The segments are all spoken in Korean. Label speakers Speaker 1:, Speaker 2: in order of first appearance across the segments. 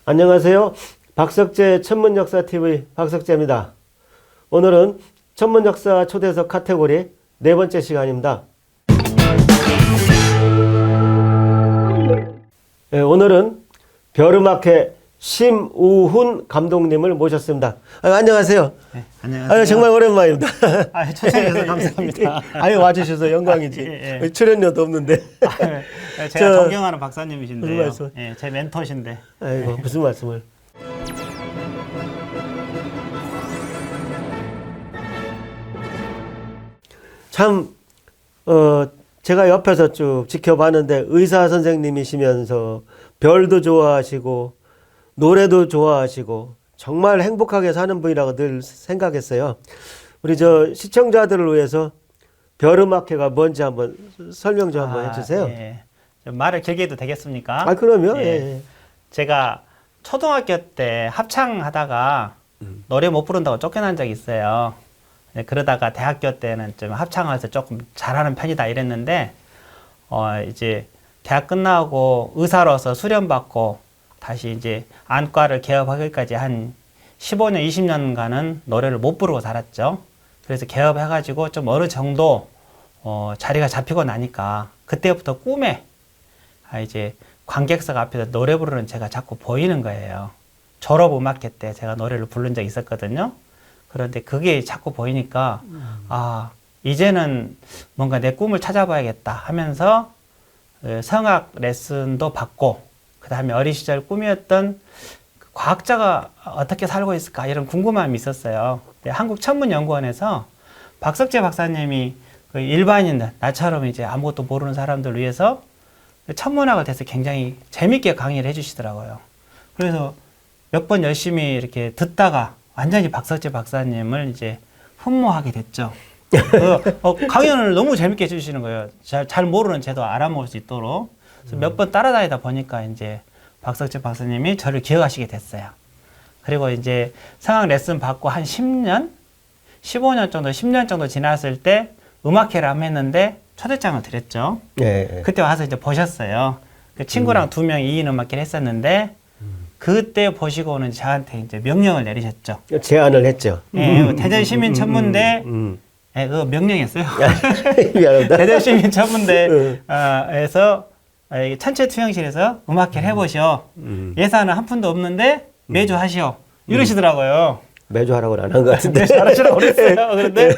Speaker 1: 안녕하세요. 박석재 천문역사TV 박석재입니다. 오늘은 천문역사 초대석 카테고리 네 번째 시간입니다. 오늘은 별음악회 심우훈 감독님을 모셨습니다. 안녕하세요.
Speaker 2: 네, 안녕하세요.
Speaker 1: 정말 오랜만입니다.
Speaker 2: 초청해주셔서 감사합니다.
Speaker 1: 영화주셔서 영광이지.
Speaker 2: 예.
Speaker 1: 출연료도 없는데.
Speaker 2: 제가 존경하는 박사님이신데요.
Speaker 1: 무슨 말씀?
Speaker 2: 예, 제 멘토신데.
Speaker 1: 아이고, 무슨 말씀을. 참, 제가 옆에서 쭉 지켜봤는데 의사 선생님이시면서 별도 좋아하시고 노래도 좋아하시고 정말 행복하게 사는 분이라고 늘 생각했어요. 우리 시청자들을 위해서 별음악회가 뭔지 한번 설명 좀 한번 해주세요.
Speaker 2: 예. 좀 말을 길게 해도 되겠습니까?
Speaker 1: 그럼요.
Speaker 2: 예.
Speaker 1: 예.
Speaker 2: 제가 초등학교 때 합창하다가 노래 못 부른다고 쫓겨난 적이 있어요. 그러다가 대학교 때는 좀 합창을 해서 조금 잘하는 편이다 이랬는데, 이제 대학 끝나고 의사로서 수련받고 다시 이제 안과를 개업하기까지 한 15년, 20년간은 노래를 못 부르고 살았죠. 그래서 개업해가지고 좀 어느 정도 자리가 잡히고 나니까 그때부터 꿈에 이제 관객석 앞에서 노래 부르는 제가 자꾸 보이는 거예요. 졸업음악회 때 제가 노래를 부른 적이 있었거든요. 그런데 그게 자꾸 보이니까 이제는 뭔가 내 꿈을 찾아봐야겠다 하면서 성악 레슨도 받고, 그 다음에 어린 시절 꿈이었던 과학자가 어떻게 살고 있을까 이런 궁금함이 있었어요. 한국천문연구원에서 박석재 박사님이 일반인들, 나처럼 이제 아무것도 모르는 사람들 위해서 천문학을 대해서 굉장히 재밌게 강의를 해주시더라고요. 그래서 몇 번 열심히 이렇게 듣다가 완전히 박석재 박사님을 이제 흠모하게 됐죠. 강연을 너무 재밌게 해주시는 거예요. 잘 모르는 제도 알아먹을 수 있도록. 그래서 몇 번 따라다니다 보니까 이제 박석재 박사님이 저를 기억하시게 됐어요. 그리고 이제 성악 레슨 받고 한 10년? 15년 정도, 10년 정도 지났을 때 음악회를 한번 했는데 초대장을 드렸죠.
Speaker 1: 네.
Speaker 2: 그때 와서 이제 보셨어요. 그 친구랑 2명 2인 음악회를 했었는데, 그때 보시고는 저한테 이제 명령을 내리셨죠.
Speaker 1: 제안을 했죠.
Speaker 2: 네, 대전시민천문대, 네, 그거 명령이었어요.
Speaker 1: 미안합니다.
Speaker 2: 대전시민천문대에서 천체투영실에서 음악회를 해보시오. 예산은 한 푼도 없는데 매주 하시오. 이러시더라고요.
Speaker 1: 매주 하라고는 안 한 것 같은데.
Speaker 2: 잘하시라고 그랬어요. 그런데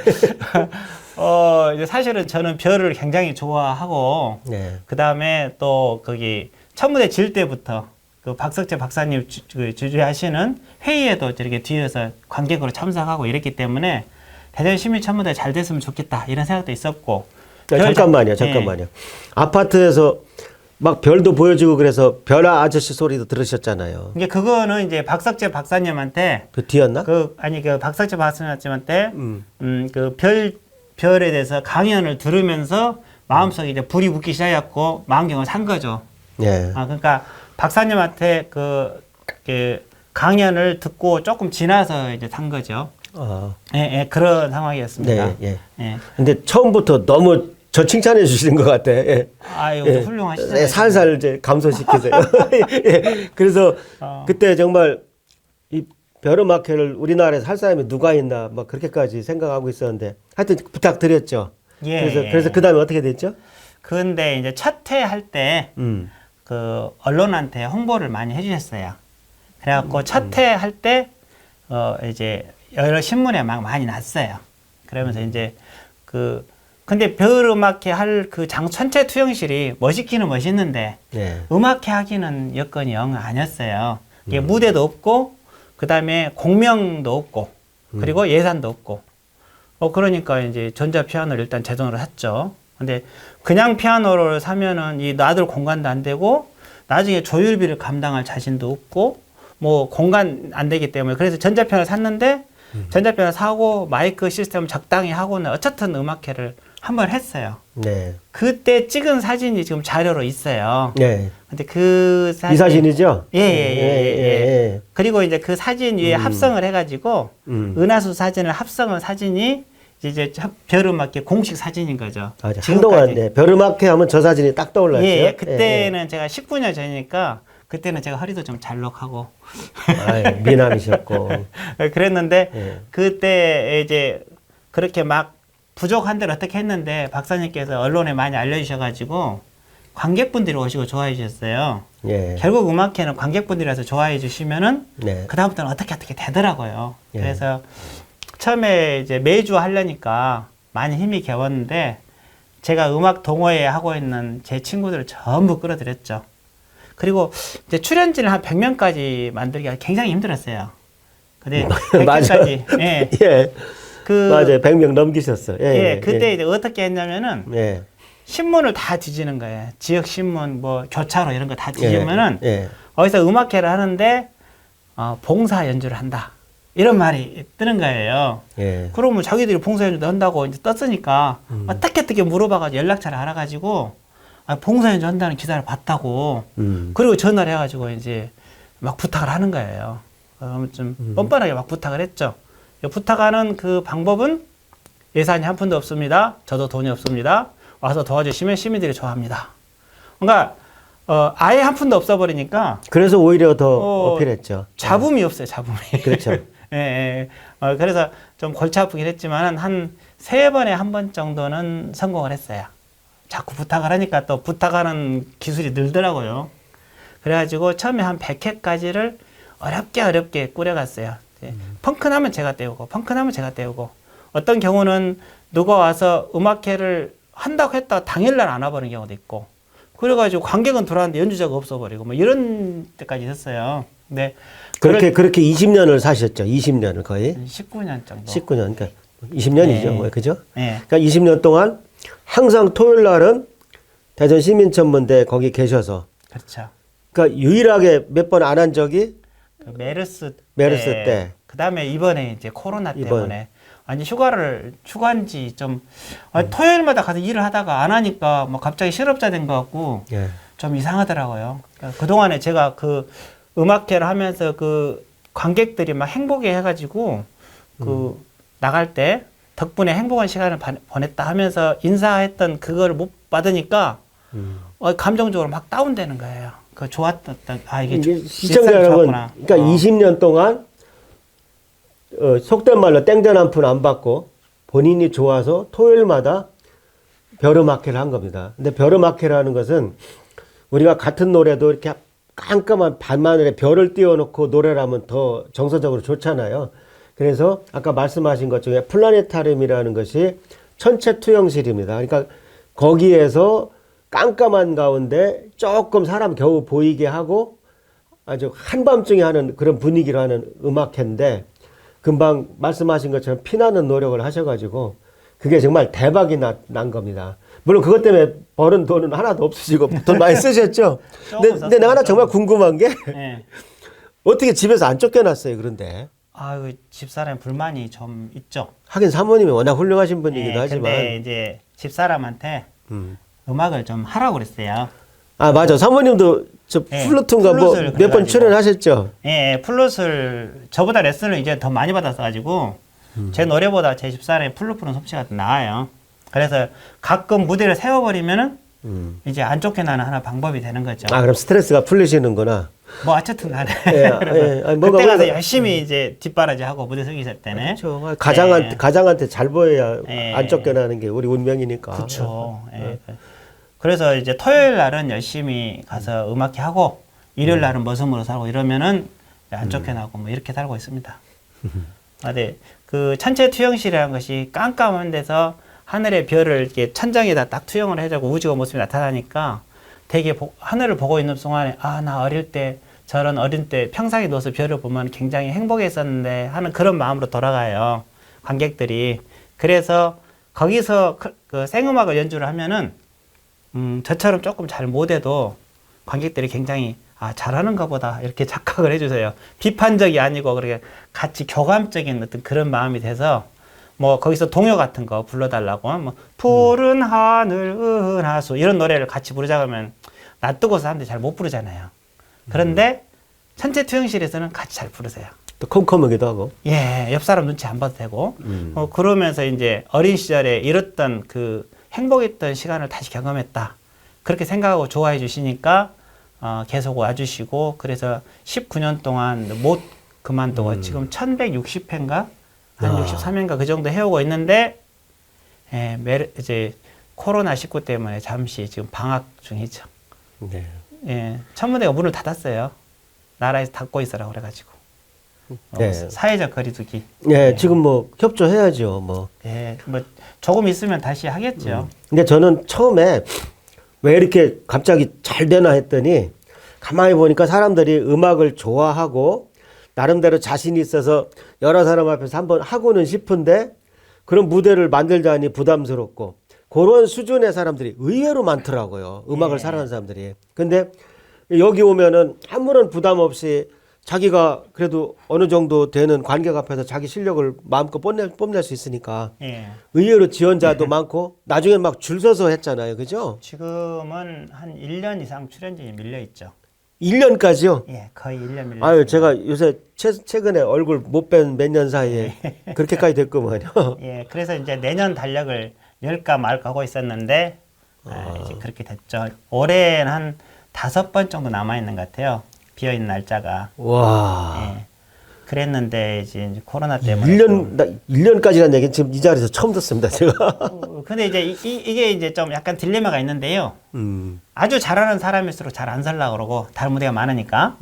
Speaker 2: 이제 사실은 저는 별을 굉장히 좋아하고,
Speaker 1: 네.
Speaker 2: 그 다음에 또 거기 천문대 질 때부터 그 박석재 박사님 주주하시는 회의에도 이렇게 뒤에서 관객으로 참석하고 이랬기 때문에 대전시민천문대 잘 됐으면 좋겠다 이런 생각도 있었고.
Speaker 1: 잠깐만요.
Speaker 2: 예.
Speaker 1: 아파트에서 막 별도 보여주고 그래서 별 아저씨 소리도 들으셨잖아요.
Speaker 2: 이게 그거는 이제 박석재 박사님한테
Speaker 1: 그 뒤였나?
Speaker 2: 그 박석재 박사님한테 그 별에 대해서 강연을 들으면서 마음속에 이제 불이 붙기 시작했고 망경을 산 거죠.
Speaker 1: 예.
Speaker 2: 그러니까 박사님한테 그 강연을 듣고 조금 지나서 이제 산 거죠. 예, 그런 상황이었습니다.
Speaker 1: 네, 예.
Speaker 2: 예.
Speaker 1: 근데 처음부터 너무 저 칭찬해 주시는 것 같아. 예.
Speaker 2: 아유,
Speaker 1: 예.
Speaker 2: 훌륭하시잖아요.
Speaker 1: 예, 살살 이제 감소시키세요. 예. 그래서 그때 정말 이 별음악회를 우리나라에서 할 사람이 누가 있나 막 그렇게까지 생각하고 있었는데 하여튼 부탁드렸죠.
Speaker 2: 예.
Speaker 1: 그래서 그 다음에 어떻게 됐죠?
Speaker 2: 근데 이제 첫 회 할 때 그 언론한테 홍보를 많이 해주셨어요. 그래갖고 첫 회 할 때 이제 여러 신문에 막 많이 났어요. 그러면서 이제 근데 별음악회 할 그 천체 투영실이 멋있기는 멋있는데
Speaker 1: 네.
Speaker 2: 음악회 하기는 여건이 영 아니었어요. 이게 무대도 없고, 그 다음에 공명도 없고, 그리고 예산도 없고. 그러니까 이제 전자피아노를 일단 제 돈으로 샀죠. 근데 그냥 피아노를 사면은 놔둘 공간도 안 되고, 나중에 조율비를 감당할 자신도 없고, 뭐 공간 안 되기 때문에. 그래서 전자피아노를 샀는데, 전자피아노 사고 마이크 시스템 적당히 하고는 어쨌든 음악회를 한번 했어요.
Speaker 1: 네.
Speaker 2: 그때 찍은 사진이 지금 자료로 있어요.
Speaker 1: 네.
Speaker 2: 근데 그 사진.
Speaker 1: 이 사진이죠?
Speaker 2: 예. 그리고 이제 그 사진 위에 합성을 해가지고, 은하수 사진을 합성한 사진이 이제 별음악회 공식 사진인 거죠.
Speaker 1: 한동안 네. 별음악회 하면 저 사진이 딱 떠올랐어요.
Speaker 2: 그때는 제가 19년 전이니까 그때는 제가 허리도 좀 잘록하고
Speaker 1: 아이, 미남이셨고.
Speaker 2: 그랬는데
Speaker 1: 예.
Speaker 2: 그때 이제 그렇게 막 부족한 데를 어떻게 했는데 박사님께서 언론에 많이 알려주셔가지고 관객분들이 오시고 좋아해 주셨어요.
Speaker 1: 예.
Speaker 2: 결국 음악회는 관객분들이라서 좋아해 주시면은
Speaker 1: 네.
Speaker 2: 그 다음부터는 어떻게 되더라고요.
Speaker 1: 예.
Speaker 2: 그래서 처음에 이제 매주 하려니까 많이 힘이 겨웠는데 제가 음악 동호회 하고 있는 제 친구들을 전부 끌어들였죠. 그리고 이제 출연진을 한 100명까지 만들기가 굉장히 힘들었어요. 근데
Speaker 1: 맞아.
Speaker 2: 100명까지 예.
Speaker 1: 예.
Speaker 2: 그
Speaker 1: 맞아요. 100명 넘기셨어. 예.
Speaker 2: 예, 그때 이제 어떻게 했냐면은
Speaker 1: 예.
Speaker 2: 신문을 다 뒤지는 거예요. 지역 신문, 뭐 교차로 이런 거 다 뒤지면은
Speaker 1: 예.
Speaker 2: 어디서 음악회를 하는데 봉사 연주를 한다. 이런 말이 뜨는 거예요.
Speaker 1: 예.
Speaker 2: 그러면 자기들이 봉사 연주 한다고 이제 떴으니까 어떻게 물어봐가지고 연락처를 알아가지고 봉사 연주 한다는 기사를 봤다고. 그리고 전화를 해가지고 이제 막 부탁을 하는 거예요. 좀 뻔뻔하게 막 부탁을 했죠. 부탁하는 그 방법은 예산이 한 푼도 없습니다. 저도 돈이 없습니다. 와서 도와주시면 시민들이 좋아합니다. 그러니까 아예 한 푼도 없어버리니까
Speaker 1: 그래서 오히려 더 어필했죠.
Speaker 2: 잡음이 없어요. 잡음이.
Speaker 1: 그렇죠.
Speaker 2: 예, 예. 그래서 좀 골치 아프긴 했지만 한 3번에 한 번 정도는 성공을 했어요. 자꾸 부탁을 하니까 또 부탁하는 기술이 늘더라고요. 그래가지고 처음에 한 100회까지를 어렵게 꾸려갔어요. 펑크나면 제가 때우고 펑크나면 제가 때우고 어떤 경우는 누가 와서 음악회를 한다고 했다가 당일날 안 와버리는 경우도 있고 그래가지고 관객은 들어왔는데 연주자가 없어버리고 뭐 이런 때까지 있었어요. 근데
Speaker 1: 그렇게 20년을 사셨죠. 20년을 거의.
Speaker 2: 19년 정도.
Speaker 1: 19년. 그러니까 20년이죠.
Speaker 2: 네.
Speaker 1: 뭐, 그죠?
Speaker 2: 네.
Speaker 1: 그러니까 20년 동안 항상 토요일 날은 대전 시민천문대 거기 계셔서
Speaker 2: 그렇죠.
Speaker 1: 그러니까 유일하게 몇 번 안 한 적이
Speaker 2: 그 메르스
Speaker 1: 때.
Speaker 2: 그 다음에 이번에 이제 코로나 때문에 아니 휴가인지 좀 토요일마다 가서 일을 하다가 안 하니까 뭐 갑자기 실업자 된 것 같고
Speaker 1: 예.
Speaker 2: 좀 이상하더라고요. 그러니까 그동안에 제가 그 음악회를 하면서 그 관객들이 막 행복해 해가지고 그 나갈 때 덕분에 행복한 시간을 보냈다 하면서 인사했던 그걸 못 받으니까 감정적으로 막 다운되는 거예요. 그 좋았던 이게
Speaker 1: 시청자 여러분, 그러니까 20년 동안 속된 말로 땡전 한 푼 안 받고 본인이 좋아서 토요일마다 벼르마켓을 한 겁니다. 근데 벼르마켓이라는 것은 우리가 같은 노래도 이렇게 깜깜한 밤하늘에 별을 띄워놓고 노래를 하면 더 정서적으로 좋잖아요. 그래서 아까 말씀하신 것 중에 플라네타리움이라는 것이 천체 투영실입니다. 그러니까 거기에서 깜깜한 가운데 조금 사람 겨우 보이게 하고 아주 한밤중에 하는 그런 분위기로 하는 음악회인데 금방 말씀하신 것처럼 피나는 노력을 하셔가지고 그게 정말 대박이 난 겁니다. 물론 그것 때문에 버는 돈은 하나도 없으시고 돈 많이 쓰셨죠? 근데 내가 하나 정말 궁금한 게
Speaker 2: 네.
Speaker 1: 어떻게 집에서 안 쫓겨났어요, 그런데?
Speaker 2: 집사람 불만이 좀 있죠.
Speaker 1: 하긴 사모님이 워낙 훌륭하신 분이기도 하지만.
Speaker 2: 근데 이제 집사람한테 음악을 좀 하라고 그랬어요.
Speaker 1: 맞아. 사모님도 저 플루트인가 뭐 몇 번 출연하셨죠?
Speaker 2: 예, 플룻을 저보다 레슨을 이제 더 많이 받았어가지고 제 노래보다 제 집사람의 플룻 부는 솜씨가 더 나아요. 그래서 가끔 무대를 세워버리면은 이제 안 쫓겨나는 하나 방법이 되는 거죠.
Speaker 1: 그럼 스트레스가 풀리시는구나.
Speaker 2: 뭐 어쨌든 간에
Speaker 1: 그래서
Speaker 2: 그때 가서 열심히 이제 뒷바라지 하고 무대 서기 실 때는
Speaker 1: 그렇죠. 가장한테 잘 보여야 안 쫓겨나는 게 우리 운명이니까.
Speaker 2: 그렇죠. 그래서 이제 토요일 날은 열심히 가서 음악회 하고 일요일 날은 머슴으로 살고 이러면은 안 쫓겨나고 뭐 이렇게 살고 있습니다. 네, 그 천체 투영실이라는 것이 깜깜한 데서 하늘의 별을 이렇게 천장에다 딱 투영을 해주고 우주가 모습이 나타나니까 되게 하늘을 보고 있는 동안에 나 어릴 때 저런 어릴 때 평상에 누워서 별을 보면 굉장히 행복했었는데 하는 그런 마음으로 돌아가요. 관객들이. 그래서 거기서 그 생음악을 연주를 하면은 저처럼 조금 잘 못해도 관객들이 굉장히 잘하는가 보다 이렇게 착각을 해주세요. 비판적이 아니고 그렇게 같이 교감적인 어떤 그런 마음이 돼서 뭐 거기서 동요 같은 거 불러달라고 뭐 푸른 하늘 은하수 이런 노래를 같이 부르자 그러면 낯뜨고 사람들이 잘 못 부르잖아요. 그런데 천체 투영실에서는 같이 잘 부르세요.
Speaker 1: 또 컴컴하기도 하고.
Speaker 2: 예, 옆 사람 눈치 안 봐도 되고. 그러면서 이제 어린 시절에 잃었던 그 행복했던 시간을 다시 경험했다. 그렇게 생각하고 좋아해 주시니까 계속 와주시고 그래서 19년 동안 못 그만두고 지금 1160회인가 한 63회인가 그 정도 해오고 있는데 이제 코로나19 때문에 잠시 지금 방학 중이죠.
Speaker 1: 네.
Speaker 2: 예, 천문대가 문을 닫았어요. 나라에서 닫고 있으라고 그래가지고.
Speaker 1: 네.
Speaker 2: 사회적 거리두기.
Speaker 1: 네, 지금 뭐 협조해야죠. 뭐.
Speaker 2: 예, 뭐 조금 있으면 다시 하겠죠.
Speaker 1: 근데 저는 처음에 왜 이렇게 갑자기 잘 되나 했더니 가만히 보니까 사람들이 음악을 좋아하고 나름대로 자신이 있어서 여러 사람 앞에서 한번 하고는 싶은데 그런 무대를 만들자니 부담스럽고 그런 수준의 사람들이 의외로 많더라고요. 음악을 사랑하는 사람들이. 근데 여기 오면은 아무런 부담 없이 자기가 그래도 어느 정도 되는 관객 앞에서 자기 실력을 마음껏 뽐낼 수 있으니까
Speaker 2: 예.
Speaker 1: 의외로 지원자도 많고 나중에 막 줄 서서 했잖아요. 그죠?
Speaker 2: 지금은 한 1년 이상 출연진이 밀려 있죠.
Speaker 1: 1년까지요?
Speaker 2: 예, 거의 1년 밀려
Speaker 1: 아유,
Speaker 2: 있습니다.
Speaker 1: 제가 요새 최근에 얼굴 못 뵌 몇 년 사이에 그렇게까지 됐구만요.
Speaker 2: 예, 그래서 이제 내년 달력을 열까 말까 하고 있었는데 이제 그렇게 됐죠. 올해는 한 5번 정도 남아 있는 것 같아요. 비어 있는 날짜가.
Speaker 1: 와.
Speaker 2: 예. 그랬는데 이제 코로나 때문에 좀
Speaker 1: 1년까지라는 얘기는 지금 이 자리에서 처음 듣습니다, 제가.
Speaker 2: 근데 이제 이게 이제 좀 약간 딜레마가 있는데요.
Speaker 1: 음.
Speaker 2: 아주 잘하는 사람일수록 잘 안 살려고 그러고 다른 무대가 많으니까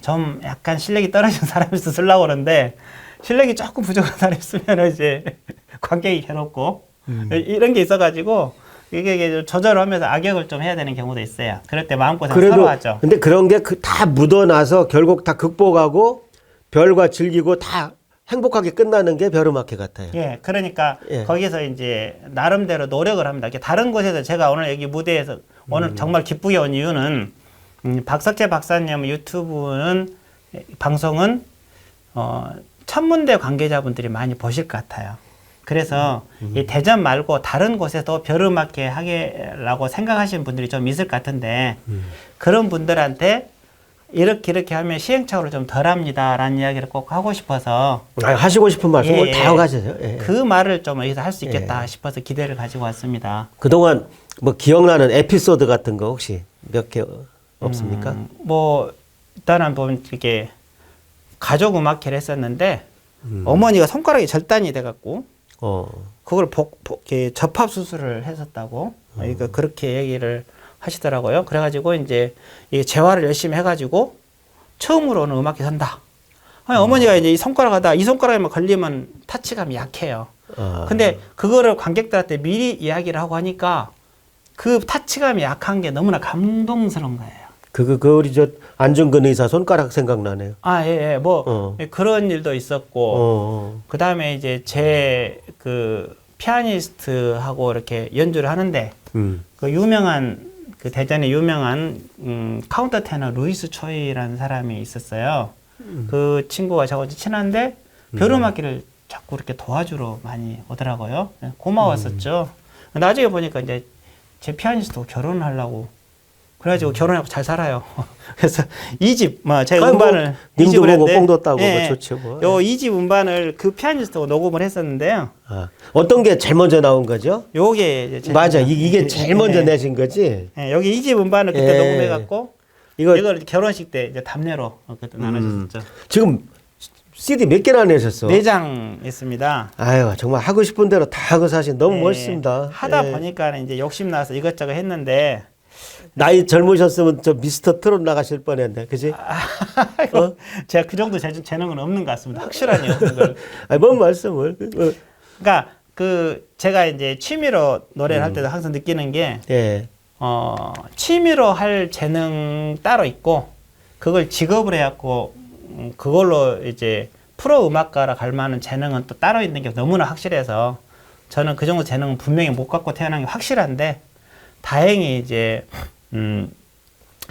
Speaker 2: 좀 약간 실력이 떨어진 사람일수록 쓰려고 그러는데 실력이 조금 부족한 사람이 쓰면 이제 관객이 괴롭고 이런 게 있어가지고 이게 조절하면서 악역을 좀 해야 되는 경우도 있어요. 그럴 때 마음고생 서로
Speaker 1: 그래도
Speaker 2: 하죠.
Speaker 1: 근데 그런 게 다 묻어나서 결국 다 극복하고 별과 즐기고 다 행복하게 끝나는 게 벼르마켓 같아요.
Speaker 2: 예, 그러니까
Speaker 1: 예.
Speaker 2: 거기서 이제 나름대로 노력을 합니다. 이렇게 다른 곳에서 제가 오늘 여기 무대에서 오늘 정말 기쁘게 온 이유는 박석재 박사님 유튜브는 방송은 천문대 관계자분들이 많이 보실 것 같아요. 그래서 이 대전 말고 다른 곳에도 벼르마켓 하게라고 생각하시는 분들이 좀 있을 것 같은데 그런 분들한테 이렇게 하면 시행착오를 좀 덜합니다라는 이야기를 꼭 하고 싶어서
Speaker 1: 하시고 싶은 말씀을
Speaker 2: 예,
Speaker 1: 다 하고 가세요. 예.
Speaker 2: 그 말을 좀 여기서 할 수 있겠다 싶어서 기대를 가지고 왔습니다.
Speaker 1: 그동안 뭐 기억나는 에피소드 같은 거 혹시 몇 개 없습니까?
Speaker 2: 뭐 일단은 보면 이렇게 가족 음악회를 했었는데 어머니가 손가락이 절단이 돼갖고 그걸 이렇게 접합 수술을 했었다고 그러니까 그렇게 얘기를 하시더라고요. 그래가지고 이제 이 재활을 열심히 해가지고 처음으로는 음악회 선다. 아니, 어머니가 이제 이 손가락 이 손가락에만 걸리면 타치감이 약해요. 근데 그거를 관객들한테 미리 이야기를 하고 하니까 그 타치감이 약한 게 너무나 감동스러운 거예요.
Speaker 1: 우리 저 안중근 의사 손가락 생각나네요.
Speaker 2: 예, 뭐 그런 일도 있었고 그 다음에 이제 제 그 피아니스트하고 이렇게 연주를 하는데 그 유명한 그 대전에 유명한 카운터 테너 루이스 초이라는 사람이 있었어요. 그 친구가 저하고 친한데 벼르마키를 자꾸 이렇게 도와주러 많이 오더라고요. 고마웠었죠. 나중에 보니까 이제 제 피아니스트하고 결혼을 하려고 그래가지고 결혼하고 잘 살아요. 그래서 이 집, 제 음반을
Speaker 1: 님도 보고 뽕도 따고 뭐 좋죠. 뭐.
Speaker 2: 요 이 집 음반을 그 피아니스트하고 녹음을 했었는데요.
Speaker 1: 어떤 게 제일 먼저 나온 거죠?
Speaker 2: 요게
Speaker 1: 맞아, 이게 제일 먼저 내신 거지.
Speaker 2: 여기 이 집 음반을 그때 녹음해갖고 이걸 결혼식 때 이제 답례로 그때 나눠줬죠.
Speaker 1: 지금 CD 몇 개나 내셨어?
Speaker 2: 4장 있습니다.
Speaker 1: 아유, 정말 하고 싶은 대로 다 하고 사신 너무 멋있습니다.
Speaker 2: 하다 보니까 이제 욕심 나서 이것저것 했는데.
Speaker 1: 나이 젊으셨으면 저 미스터 트롯 나가실 뻔했네, 그지?
Speaker 2: 제가 그 정도 재능은 없는 것 같습니다. 확실하니 없는 걸.
Speaker 1: 뭔 말씀을?
Speaker 2: 그러니까 제가 이제 취미로 노래를 할 때도 항상 느끼는 게 취미로 할 재능 따로 있고 그걸 직업으로 해갖고 그걸로 이제 프로 음악가라 갈 만한 재능은 또 따로 있는 게 너무나 확실해서 저는 그 정도 재능은 분명히 못 갖고 태어난 게 확실한데 다행히 이제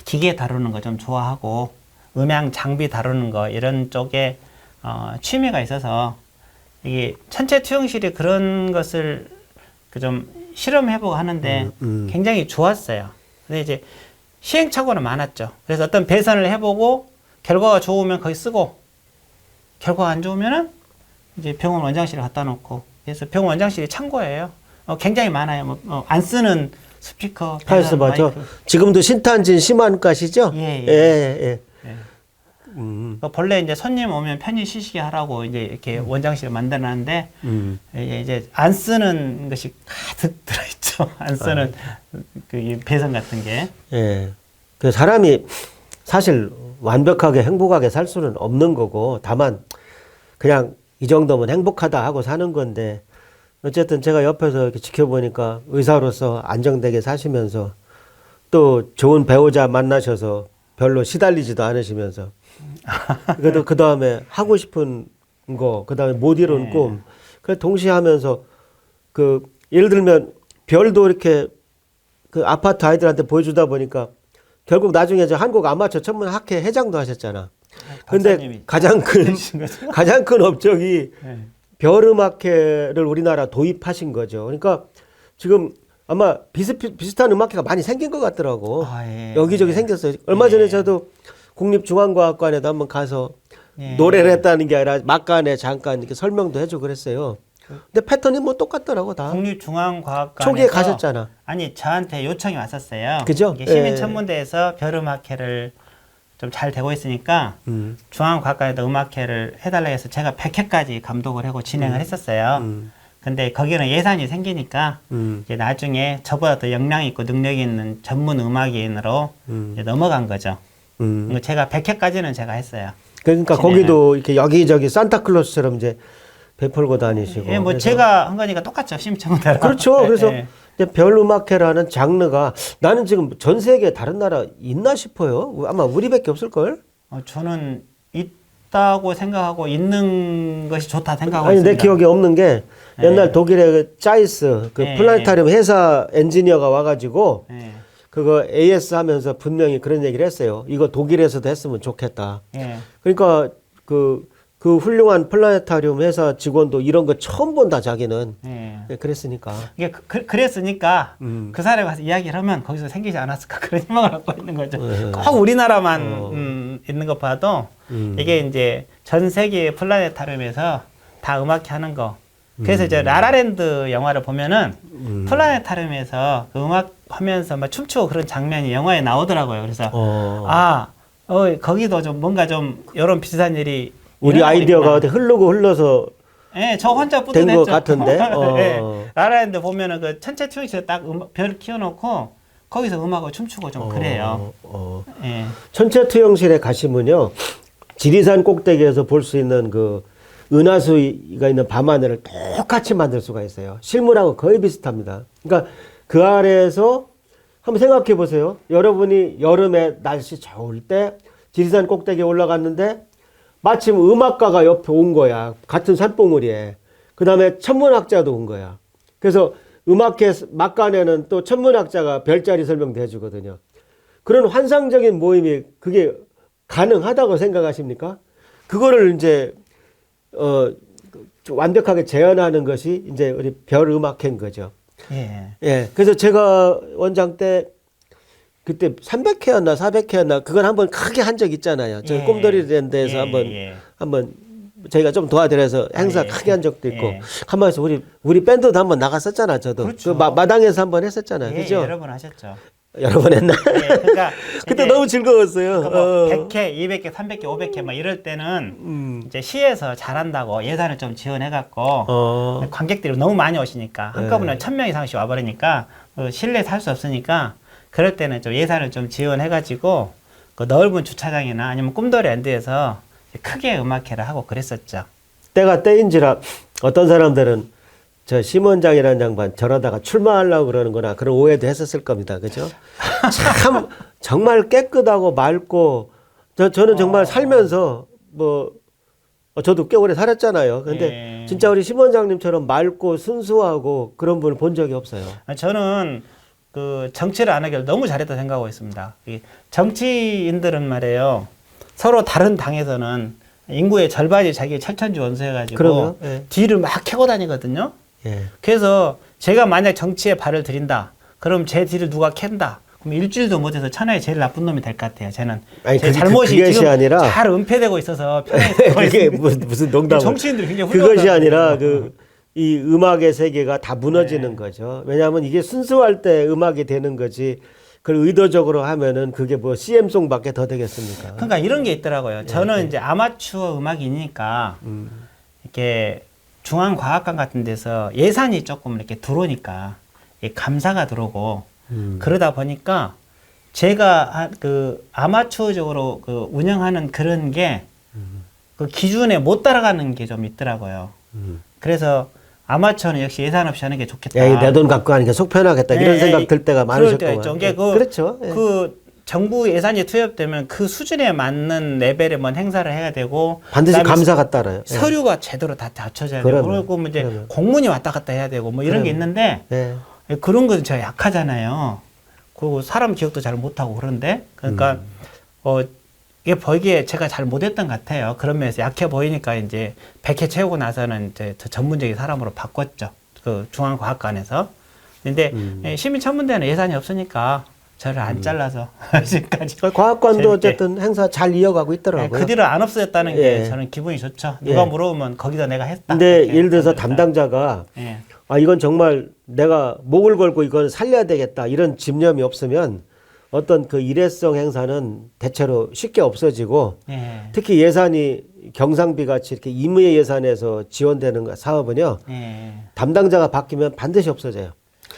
Speaker 2: 기계 다루는 거 좀 좋아하고 음향 장비 다루는 거 이런 쪽에 취미가 있어서 이게 천체 투영실이 그런 것을 좀 실험해보고 하는데 굉장히 좋았어요. 근데 이제 시행착오는 많았죠. 그래서 어떤 배선을 해보고 결과가 좋으면 거기 쓰고 결과가 안 좋으면은 이제 병원 원장실에 갖다 놓고 그래서 병원 원장실이 창고예요. 굉장히 많아요. 안 쓰는 스피커,
Speaker 1: 하이스
Speaker 2: 배선,
Speaker 1: 맞죠?
Speaker 2: 마이크.
Speaker 1: 지금도 신탄진 심한가시죠?
Speaker 2: 예, 예.
Speaker 1: 예.
Speaker 2: 예. 본래 이제 손님 오면 편히 쉬시게 하라고 이제 이렇게 원장실을 만들어놨는데 이제 안 쓰는 것이 가득 들어있죠. 안 쓰는 그 배선 같은 게.
Speaker 1: 예. 그 사람이 사실 완벽하게 행복하게 살 수는 없는 거고, 다만 그냥 이 정도면 행복하다 하고 사는 건데, 어쨌든 제가 옆에서 이렇게 지켜보니까 의사로서 안정되게 사시면서 또 좋은 배우자 만나셔서 별로 시달리지도 않으시면서, 그래도 그 다음에 하고 싶은 거, 그 다음에 못 이룬 꿈, 그 동시에 하면서 그 예를 들면 별도 이렇게 그 아파트 아이들한테 보여주다 보니까 결국 나중에 저 한국 아마추어 천문학회 회장도 하셨잖아. 근데
Speaker 2: 박사님이
Speaker 1: 가장 큰 업적이
Speaker 2: 네.
Speaker 1: 별음악회를 우리나라 도입하신 거죠. 그러니까 지금 아마 비슷한 음악회가 많이 생긴 것 같더라고.
Speaker 2: 아, 예.
Speaker 1: 여기저기
Speaker 2: 예.
Speaker 1: 생겼어요. 얼마 전에
Speaker 2: 예.
Speaker 1: 저도 국립중앙과학관에도 한번 가서
Speaker 2: 예.
Speaker 1: 노래를 했다는 게 아니라 막간에 잠깐 이렇게 설명도 해주고 그랬어요. 근데 패턴이 뭐 똑같더라고 다.
Speaker 2: 국립중앙과학관에서
Speaker 1: 초기에 가셨잖아.
Speaker 2: 아니 저한테 요청이 왔었어요.
Speaker 1: 그죠?
Speaker 2: 이게 시민천문대에서 별음악회를 좀 잘 되고 있으니까 중앙과학관에도 음악회를 해달라 해서 제가 100회까지 감독을 하고 진행을 했었어요. 근데 거기는 예산이 생기니까 이제 나중에 저보다 더 역량이 있고 능력이 있는 전문 음악인으로 이제 넘어간 거죠. 제가 100회까지는 제가 했어요.
Speaker 1: 그러니까
Speaker 2: 진행을.
Speaker 1: 거기도 이렇게 여기저기 산타클로스처럼 이제 베풀고 다니시고.
Speaker 2: 예, 뭐
Speaker 1: 그래서
Speaker 2: 제가 한 거니까 똑같죠. 시민천문대랑.
Speaker 1: 그렇죠.
Speaker 2: 예,
Speaker 1: 그래서
Speaker 2: 예.
Speaker 1: 이제 별음악회라는 장르가 나는 지금 전 세계 다른 나라 있나 싶어요. 아마 우리밖에 없을 걸.
Speaker 2: 저는 있다고 생각하고 있는 것이 좋다 생각하고
Speaker 1: 아니
Speaker 2: 있습니다.
Speaker 1: 내 기억에 없는 게 옛날 독일의 그 짜이스 그
Speaker 2: 예,
Speaker 1: 플라네타리움 회사 엔지니어가 와가지고
Speaker 2: 예,
Speaker 1: 그거 AS 하면서 분명히 그런 얘기를 했어요. 이거 독일에서도 했으면 좋겠다.
Speaker 2: 예.
Speaker 1: 그러니까 그 훌륭한 플라네타리움 회사 직원도 이런 거 처음 본다 자기는.
Speaker 2: 예.
Speaker 1: 네, 그랬으니까.
Speaker 2: 이게 그랬으니까 그 사람에 가서 이야기를 하면 거기서 생기지 않았을까 그런 희망을 갖고 있는 거죠. 꼭 우리나라만 있는 것 봐도 이게 이제 전 세계 플라네타리움에서 다 음악회 하는 거. 그래서 이제 라라랜드 영화를 보면은 플라네타리움에서 그 음악 하면서 막 춤추고 그런 장면이 영화에 나오더라고요. 그래서 거기도 좀 뭔가 좀 이런 비슷한 일이
Speaker 1: 우리
Speaker 2: 일어나고
Speaker 1: 아이디어가
Speaker 2: 있구나.
Speaker 1: 어디 흐르고 흘러서
Speaker 2: 예, 저 혼자
Speaker 1: 된
Speaker 2: 뿌듯했죠.
Speaker 1: 것 같은데.
Speaker 2: 예, 라라랜드 보면은 그 천체 투영실에 딱 별 키워놓고 거기서 음악을 춤추고 좀 그래요. 예.
Speaker 1: 천체 투영실에 가시면요, 지리산 꼭대기에서 볼 수 있는 그 은하수가 있는 밤하늘을 똑같이 만들 수가 있어요. 실물하고 거의 비슷합니다. 그러니까 그 아래에서 한번 생각해 보세요. 여러분이 여름에 날씨 좋을 때 지리산 꼭대기에 올라갔는데 마침 음악가가 옆에 온 거야. 같은 산봉우리에. 그 다음에 천문학자도 온 거야. 그래서 음악회 막간에는 또 천문학자가 별자리 설명도 해주거든요. 그런 환상적인 모임이 그게 가능하다고 생각하십니까? 그거를 이제 완벽하게 재현하는 것이 이제 우리 별 음악회인 거죠.
Speaker 2: 예.
Speaker 1: 예. 그래서 제가 원장 때 그때 300회였나 400회였나 그건 한번 크게 한 적 있잖아요. 저
Speaker 2: 예.
Speaker 1: 꿈돌이 된 데서 한번 저희가 좀 도와드려서 행사
Speaker 2: 예.
Speaker 1: 크게 한 적도 있고
Speaker 2: 예.
Speaker 1: 한번에서 우리 밴드도 한번 나갔었잖아. 저도
Speaker 2: 그렇죠.
Speaker 1: 그 마당에서 한번 했었잖아요.
Speaker 2: 예,
Speaker 1: 그죠?
Speaker 2: 여러 번 하셨죠.
Speaker 1: 여러 번 했나?
Speaker 2: 예, 그러니까
Speaker 1: 그때
Speaker 2: 이제
Speaker 1: 너무 즐거웠어요.
Speaker 2: 뭐 100회, 200회, 300회, 500회 막 이럴 때는 이제 시에서 잘한다고 예산을 좀 지원해갖고 관객들이 너무 많이 오시니까 한꺼번에 1000명 이상씩 와버리니까 실내에서 할 수 없으니까 그럴 때는 좀 예산을 좀 지원해가지고 그 넓은 주차장이나 아니면 꿈돌이 랜드에서 크게 음악회를 하고 그랬었죠.
Speaker 1: 때가 때인지라 어떤 사람들은 저 심원장이라는 양반 저러다가 출마하려고 그러는구나 그런 오해도 했었을 겁니다. 그죠? 참 정말 깨끗하고 맑고 저는 정말 살면서 뭐 저도 꽤 오래 살았잖아요. 근데
Speaker 2: 예.
Speaker 1: 진짜 우리 심원장님처럼 맑고 순수하고 그런 분을 본 적이 없어요.
Speaker 2: 저는 그 정치를 안 하길 너무 잘했다 생각하고 있습니다. 이 정치인들은 말이에요. 서로 다른 당에서는 인구의 절반이 자기 철천지 원수해가지고
Speaker 1: 그러면, 예.
Speaker 2: 뒤를 막 캐고 다니거든요.
Speaker 1: 예.
Speaker 2: 그래서 제가 만약 정치에 발을 들인다. 그럼 제 뒤를 누가 캔다. 그럼 일주일도 못해서 천하의 제일 나쁜 놈이 될 것 같아요. 저는
Speaker 1: 아니,
Speaker 2: 제
Speaker 1: 그게
Speaker 2: 잘못이
Speaker 1: 그것이
Speaker 2: 지금
Speaker 1: 아니라
Speaker 2: 잘 은폐되고 있어서 편하게
Speaker 1: 그게 무슨 농담을
Speaker 2: 정치인들이 굉장히
Speaker 1: 그것이
Speaker 2: 훌륭하다고
Speaker 1: 아니라
Speaker 2: 그래요.
Speaker 1: 이 음악의 세계가 다 무너지는 거죠. 왜냐하면 이게 순수할 때 음악이 되는 거지. 그걸 의도적으로 하면은 그게 뭐 CM송밖에 더 되겠습니까?
Speaker 2: 그러니까 이런 게 있더라고요. 저는 이제 아마추어 음악이니까 이렇게 중앙과학관 같은 데서 예산이 조금 이렇게 들어오니까 이 감사가 들어오고 그러다 보니까 제가 그 아마추어적으로 그 운영하는 그런 게 그 기준에 못 따라가는 게 좀 있더라고요. 그래서 아마추어는 역시 예산 없이 하는 게 좋겠다.
Speaker 1: 내 돈 갖고 하는 게 속 편하겠다. 이런 생각 들 때가 많으셨구만.
Speaker 2: 그렇죠.
Speaker 1: 예.
Speaker 2: 그 정부 예산이 투입되면 그 수준에 맞는 레벨의 뭔 행사를 해야 되고
Speaker 1: 반드시
Speaker 2: 그다음에
Speaker 1: 감사가 따라요. 예.
Speaker 2: 서류가 제대로 다 갖춰져야 되고 그리고 뭐 이제 공문이 왔다 갔다 해야 되고 뭐 이런 게 있는데
Speaker 1: 예.
Speaker 2: 그런 건 제가 약하잖아요. 그리고 사람 기억도 잘 못하고 그런데 그러니까 이게 보기에 제가 잘 못했던 것 같아요. 그런 면에서 약해 보이니까 이제 100회 채우고 나서는 이제 저 전문적인 사람으로 바꿨죠. 그 중앙과학관에서. 근데 시민천문대는 예산이 없으니까 저를 안 잘라서 지금까지.
Speaker 1: 과학관도 어쨌든 행사 잘 이어가고 있더라고요.
Speaker 2: 그 뒤로 안 없어졌다는
Speaker 1: 예.
Speaker 2: 게 저는 기분이 좋죠. 누가
Speaker 1: 예.
Speaker 2: 물어보면 거기다 내가 했다.
Speaker 1: 근데
Speaker 2: 이렇게
Speaker 1: 예를 들어서
Speaker 2: 하면서.
Speaker 1: 담당자가
Speaker 2: 예.
Speaker 1: 이건 정말 내가 목을 걸고 이건 살려야 되겠다 이런 집념이 없으면 어떤 그 일회성 행사는 대체로 쉽게 없어지고
Speaker 2: 예.
Speaker 1: 특히 예산이 경상비 같이 이렇게 임의 예산에서 지원되는 사업은요
Speaker 2: 예.
Speaker 1: 담당자가 바뀌면 반드시 없어져요.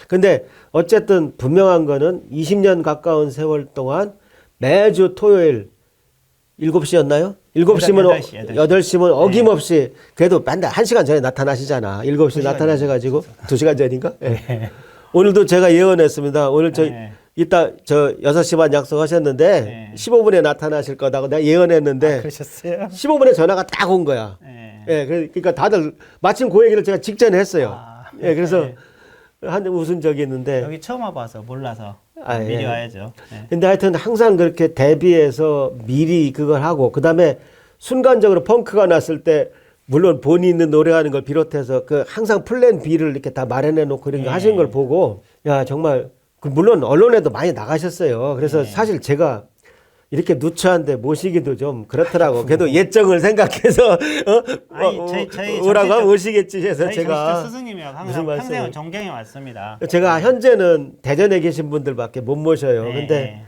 Speaker 1: 근데 어쨌든 분명한 거는 20년 가까운 세월 동안 매주 토요일 7시였나요? 7시면 8시면 어김없이 그래도 맨날 1시간 전에 나타나시잖아. 7시 나타나셔가지고 2시간 전인가? 예. 오늘도 제가 예언했습니다. 오늘 이따 6시 반 약속하셨는데 15분에 나타나실 거다고 내가 예언했는데
Speaker 2: 그러셨어요?
Speaker 1: 15분에 전화가 딱 온 거야. 예. 그러니까 다들 마침 그 얘기를 제가 직전에 했어요. 예. 그래서 한 웃은 적이 있는데
Speaker 2: 여기 처음 와봐서 몰라서
Speaker 1: 아,
Speaker 2: 미리
Speaker 1: 예.
Speaker 2: 와야죠. 예.
Speaker 1: 근데 하여튼 항상 그렇게 대비해서 미리 그걸 하고 그다음에 순간적으로 펑크가 났을 때 물론 본인이 노래하는 걸 비롯해서 그 항상 플랜 B를 이렇게 다 마련해 놓고 이런 거 하시는 걸 보고 야 정말 물론 언론에도 많이 나가셨어요. 그래서 사실 제가 이렇게 누추한데 모시기도 좀 그렇더라고. 그래도 예정을 생각해서
Speaker 2: 저희
Speaker 1: 오라고 하면 오시겠지 해서
Speaker 2: 저희
Speaker 1: 제가
Speaker 2: 스승님이요.
Speaker 1: 무슨
Speaker 2: 항상
Speaker 1: 말씀을-
Speaker 2: 평생을 존경해 왔습니다.
Speaker 1: 제가 현재는 대전에 계신 분들밖에 못 모셔요. 근데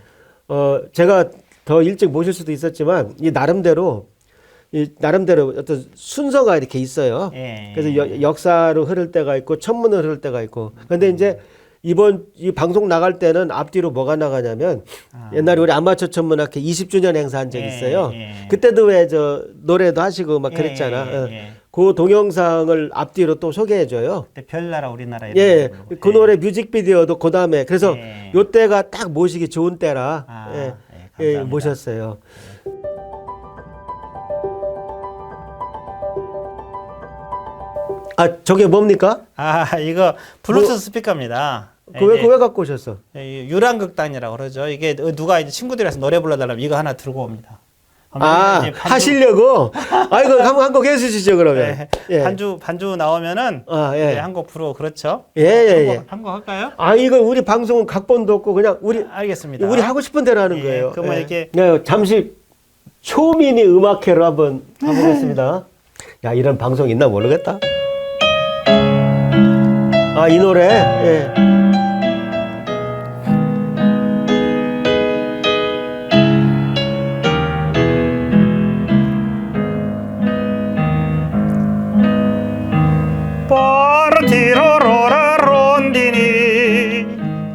Speaker 1: 제가 더 일찍 모실 수도 있었지만 이 나름대로 어떤 순서가 이렇게 있어요. 그래서 역사로 흐를 때가 있고 천문으로 흐를 때가 있고. 근데 이제 이번 이 방송 나갈 때는 앞뒤로 뭐가 나가냐면 옛날에 우리 아마추어 천문학회 20주년 행사한 적이 있어요. 그때도 왜 노래도 하시고 막 그랬잖아. 그 동영상을 앞뒤로 또 소개해줘요.
Speaker 2: 그때 별나라 우리나라
Speaker 1: 예, 그 노래 뮤직비디오도 그 다음에 그래서
Speaker 2: 예.
Speaker 1: 요 때가 딱 모시기 좋은 때라
Speaker 2: 감사합니다.
Speaker 1: 모셨어요. 저게 뭡니까?
Speaker 2: 이거 블루투스 스피커입니다.
Speaker 1: 그거 왜 갖고 오셨어?
Speaker 2: 유랑극단이라고 그러죠. 이게 누가 이제 친구들이라서 노래 불러달라면 이거 하나 들고 옵니다. 이제
Speaker 1: 하시려고? 이거 한곡 해주시죠, 그러면.
Speaker 2: 반주 나오면은 한 곡 부르고 그렇죠. 한 곡 할까요?
Speaker 1: 이거 우리 방송은 각본도 없고 그냥
Speaker 2: 알겠습니다.
Speaker 1: 우리 하고 싶은 대로 하는 거예요.
Speaker 2: 그러면 이렇게
Speaker 1: 잠시 초미니 음악회로 한번 가보겠습니다. 야, 이런 방송 있나 모르겠다. 이 노래.
Speaker 2: Partirò rondini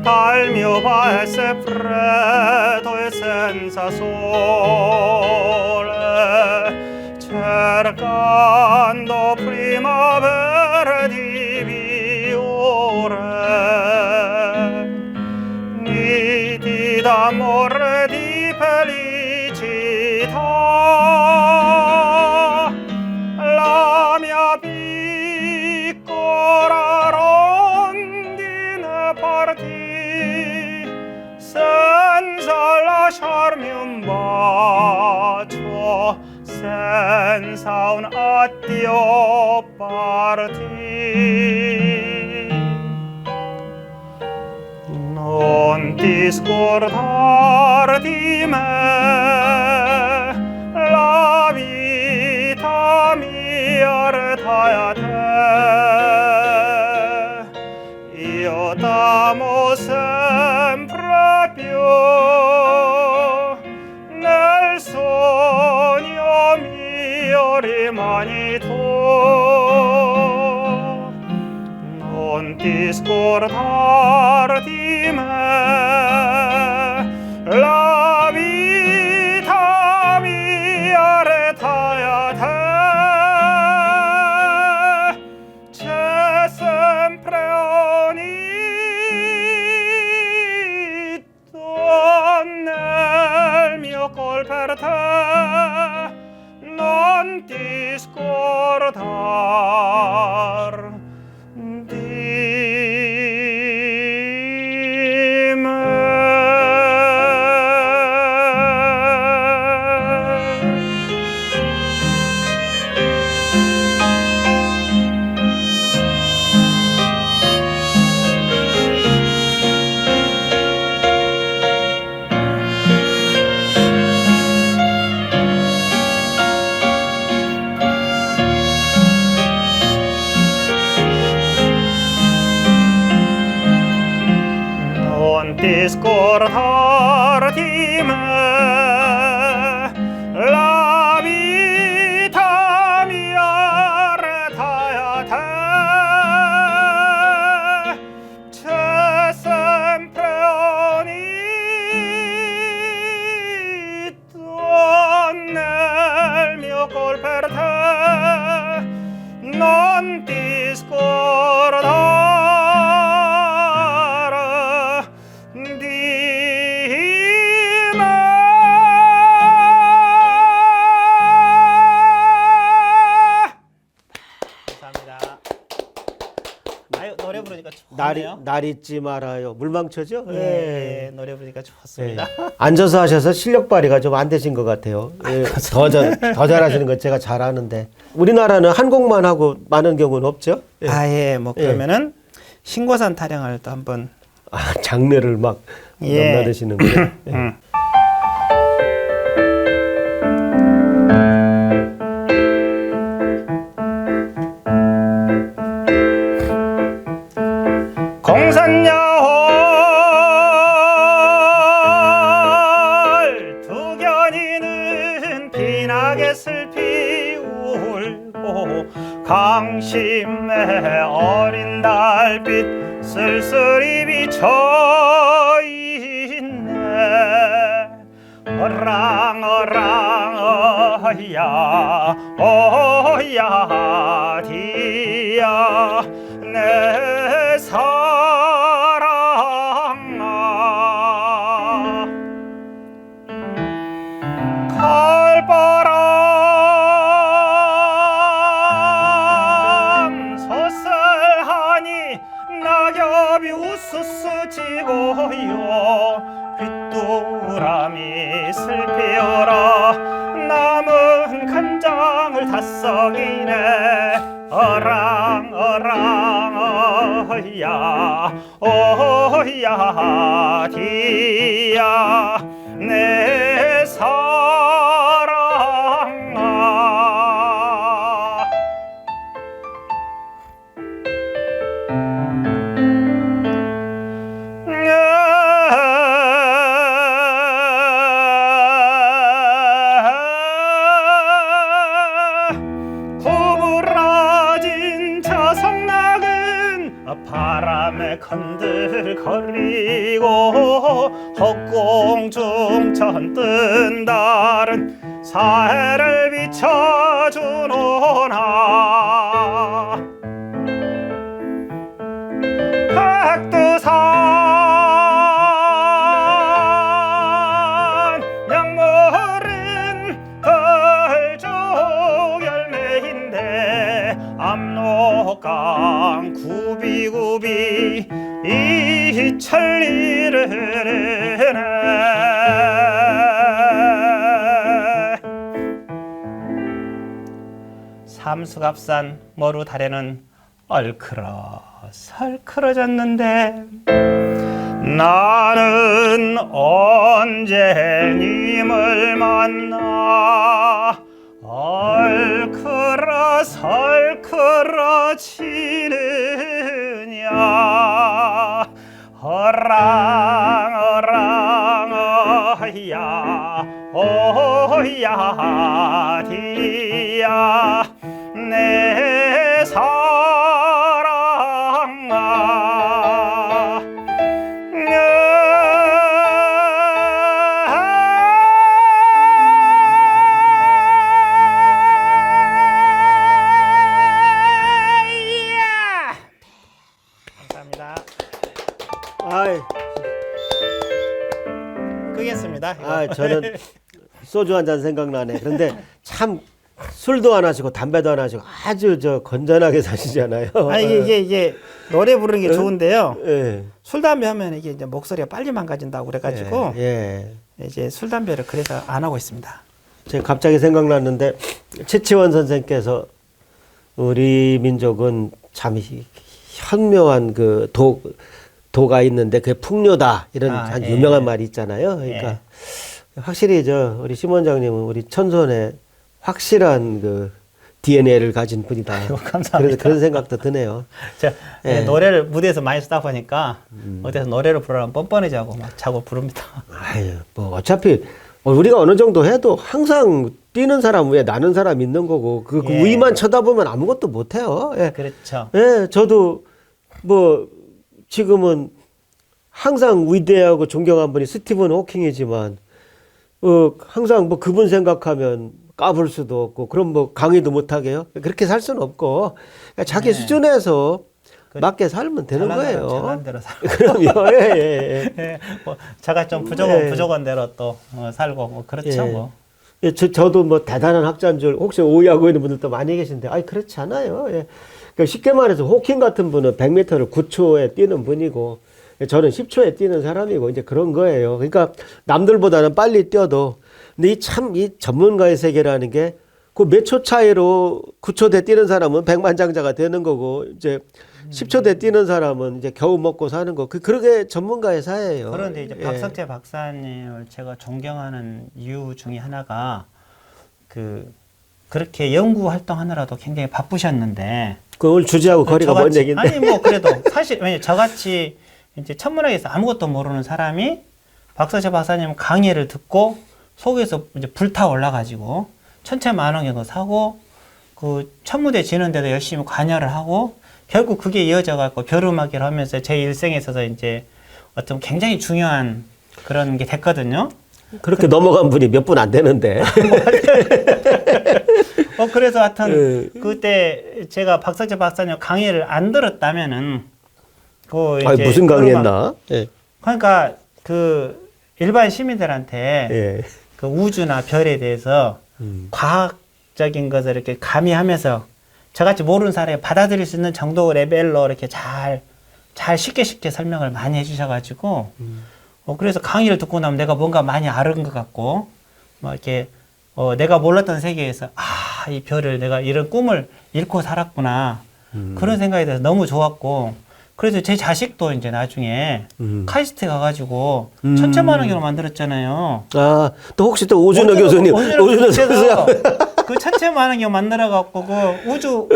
Speaker 2: dal mio paese freddo e senza sole, cercando primavera di viore, nidi d'amore di felicità, la mia piccola rondine partì senza lasciarmi un bacio, senza un addio partì. Non ti scordar di me, la vita mia retai a te. discordar la vita mia retaiate, c'è sempre unito nel mio col per te, non ti scordar di me. Non ti scordar di me, la vita mia retaiate, c'è sempre unito nel mio col per te, non ti scordar 노래 부르니까 좋네요.
Speaker 1: 날 잊지 말아요. 물망초죠?
Speaker 2: 예, 노래 부르니까 좋습니다.
Speaker 1: 앉아서 하셔서 실력 발휘가 좀 안 되신 것 같아요. 예, 더 잘하시는 건 제가 잘 아는데. 우리나라는 한 곡만 하고 많은 경우는 없죠? 예.
Speaker 2: 예, 뭐 그러면은 신고산 타령을 또 한번
Speaker 1: 장르를 막 넘나드시는군요. 예.
Speaker 2: 공산야월 두견이는 피나게 슬피 울고 강심의 어린 달빛 쓸쓸히 비쳐있네. 어랑어랑 어야 어야 디야 내 사랑아. 칼바람 솟살하니 낙엽이 우수수 지고요. 귓두람이 슬피어라 남은 간장을 다 썩이네. 어랑 어야 어야 디야 내 사랑아. 구부러진 저 성낙은 바람에 건들거리고 헛공중천 뜬 달은 사해를 비춰주노나. 백두산 약물은 벌족 열매인데 압록강 굽이굽이 이 천리를 내. 삼수갑산 머루 다래는 얼크러설크러졌는데 나는 언제 님을 만나 얼크러설크러지느냐. 어랑 어야 어야 디야 내 사랑아. 하겠습니다. 이거.
Speaker 1: 아, 저는 소주 한 잔 생각나네. 그런데 참 술도 안 하시고 담배도 안 하시고 아주 건전하게 사시잖아요.
Speaker 2: 아 이게 노래 부르는 게 좋은데요.
Speaker 1: 예.
Speaker 2: 술 담배 하면 이게 이제 목소리가 빨리 망가진다고 그래가지고
Speaker 1: 예.
Speaker 2: 이제 술 담배를 그래서 안 하고 있습니다.
Speaker 1: 제가 갑자기 생각났는데 최치원 선생께서 우리 민족은 참 현묘한 그 도가 있는데 그게 풍요다 이런 한
Speaker 2: 예.
Speaker 1: 유명한 말이 있잖아요. 그러니까 확실히 우리 심 원장님은 우리 천손의 확실한 그 DNA를 가진 분이다.
Speaker 2: 아이고, 감사합니다.
Speaker 1: 그런 생각도 드네요.
Speaker 2: 제가
Speaker 1: 예.
Speaker 2: 노래를 무대에서 많이 쓰다 보니까 어디서 노래를 부르면 뻔뻔해지고 막 자꾸 부릅니다.
Speaker 1: 아유, 뭐 어차피 우리가 어느 정도 해도 항상 뛰는 사람 위에 나는 사람 있는 거고 그
Speaker 2: 예.
Speaker 1: 위만 쳐다보면 아무것도 못 해요. 예.
Speaker 2: 그렇죠.
Speaker 1: 예, 저도 뭐 지금은 항상 위대하고 존경한 분이 스티븐 호킹이지만 항상 뭐 그분 생각하면 까불 수도 없고 그럼 뭐 강의도 못 하게요. 그렇게 살 수는 없고 그러니까 자기 수준에서 맞게 살면 되는 거예요.
Speaker 2: 잘난 대로 살고.
Speaker 1: 그럼요. 예.
Speaker 2: 예, 뭐 제가 좀 부족한 대로 또 살고 뭐 그렇죠.
Speaker 1: 예.
Speaker 2: 뭐.
Speaker 1: 예, 저도 뭐 대단한 학자인 줄 혹시 오해하고 있는 분들도 많이 계신데 아니 그렇지 않아요. 예. 그러니까 쉽게 말해서 호킹 같은 분은 100m를 9초에 뛰는 분이고 저는 10초에 뛰는 사람이고 이제 그런 거예요. 그러니까 남들보다는 빨리 뛰어도 근데 이 전문가의 세계라는 게 그 몇 초 차이로 9초대 뛰는 사람은 백만장자가 되는 거고 이제 10초대 뛰는 사람은 이제 겨우 먹고 사는 거. 그러게 전문가의 사회예요.
Speaker 2: 그런데 이제
Speaker 1: 예.
Speaker 2: 박석재 박사님을 제가 존경하는 이유 중에 하나가 그렇게 연구 활동하느라도 굉장히 바쁘셨는데
Speaker 1: 그 오늘 주제하고 거리가 먼 얘기인데.
Speaker 2: 아니 뭐 그래도 사실 왜냐 저같이 이제 천문학에서 아무것도 모르는 사람이 박석재 박사님 강의를 듣고 속에서 이제 불타 올라가지고 천체만원경도 사고 그 천무대 지는데도 열심히 관여를 하고 결국 그게 이어져 갖고 별음악을 하면서 제 일생에 있어서 이제 어떤 굉장히 중요한 그런 게 됐거든요.
Speaker 1: 그렇게 넘어간 분이 몇 분 안 되는데.
Speaker 2: 그래서 하여튼 그때 제가 박석재 박사님 강의를 안 들었다면은
Speaker 1: 아니, 무슨 강의했나? 예.
Speaker 2: 그러니까 그 일반 시민들한테
Speaker 1: 예.
Speaker 2: 그 우주나 별에 대해서 과학적인 것을 이렇게 가미하면서 저같이 모르는 사람이 받아들일 수 있는 정도 레벨로 이렇게 잘 쉽게 설명을 많이 해주셔가지고 그래서 강의를 듣고 나면 내가 뭔가 많이 알은 것 같고 막 이렇게 내가 몰랐던 세계에서 이 별을 내가 이런 꿈을 잃고 살았구나 그런 생각이 들어서 너무 좋았고 그래서 제 자식도 이제 나중에 카이스트 가가지고 천체만원경을 만들었잖아요.
Speaker 1: 아, 또 혹시 또 오준호 교수님, 오준호 교수님.
Speaker 2: 그 천체만원경 만들어갖고 그 우주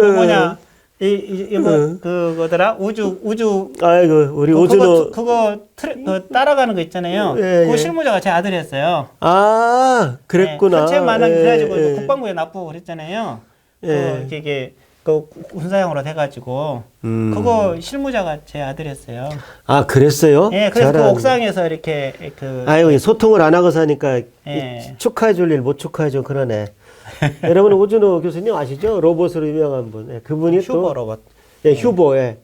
Speaker 2: 그거더라 우주.
Speaker 1: 아이고 우리 오준호.
Speaker 2: 그거 따라가는 거 있잖아요.
Speaker 1: 예,
Speaker 2: 그
Speaker 1: 예.
Speaker 2: 실무자가 제 아들이었어요.
Speaker 1: 아, 그랬구나.
Speaker 2: 천체만원 그래가지고
Speaker 1: 예.
Speaker 2: 국방부에 납부고 그랬잖아요.
Speaker 1: 예.
Speaker 2: 이게 그 군사용으로 돼가지고 그거 실무자가 제 아들이었어요.
Speaker 1: 아, 그랬어요?
Speaker 2: 예, 그래서 그
Speaker 1: 잘한.
Speaker 2: 옥상에서 이렇게
Speaker 1: 아유, 소통을 안 하고 사니까
Speaker 2: 예.
Speaker 1: 축하해 줄 일 못 축하해 줘 그러네. 여러분 오준호 교수님 아시죠? 로봇으로 유명한 분. 예, 그분이
Speaker 2: 휴보
Speaker 1: 또
Speaker 2: 로봇.
Speaker 1: 예, 휴보에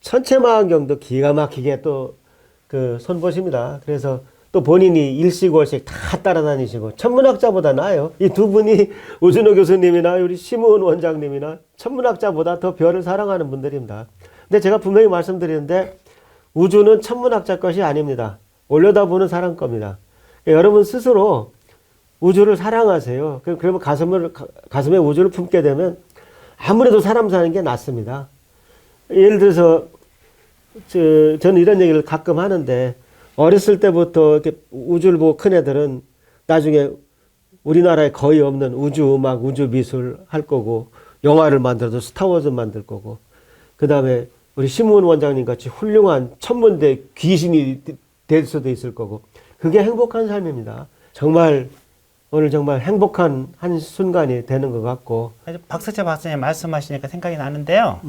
Speaker 1: 천체망원경도 기가 막히게 또 그 손보십니다. 그래서 또 본인이 일시골씩 다 따라다니시고 천문학자보다 나아요. 이 두 분이 오준호 교수님이나 우리 심우은 원장님이나 천문학자보다 더 별을 사랑하는 분들입니다. 근데 제가 분명히 말씀드리는데 우주는 천문학자 것이 아닙니다. 올려다보는 사람 겁니다. 여러분 스스로 우주를 사랑하세요. 그러면 가슴에 우주를 품게 되면 아무래도 사람 사는 게 낫습니다. 예를 들어서 저는 이런 얘기를 가끔 하는데 어렸을 때부터 이렇게 우주를 보고 큰 애들은 나중에 우리나라에 거의 없는 우주 음악, 우주 미술 할 거고 영화를 만들어도 스타워즈 만들 거고 그 다음에 우리 심우은 원장님 같이 훌륭한 천문대 귀신이 될 수도 있을 거고 그게 행복한 삶입니다. 오늘 정말 행복한 한 순간이 되는 것 같고.
Speaker 2: 박석재 박사님 말씀하시니까 생각이 나는데요.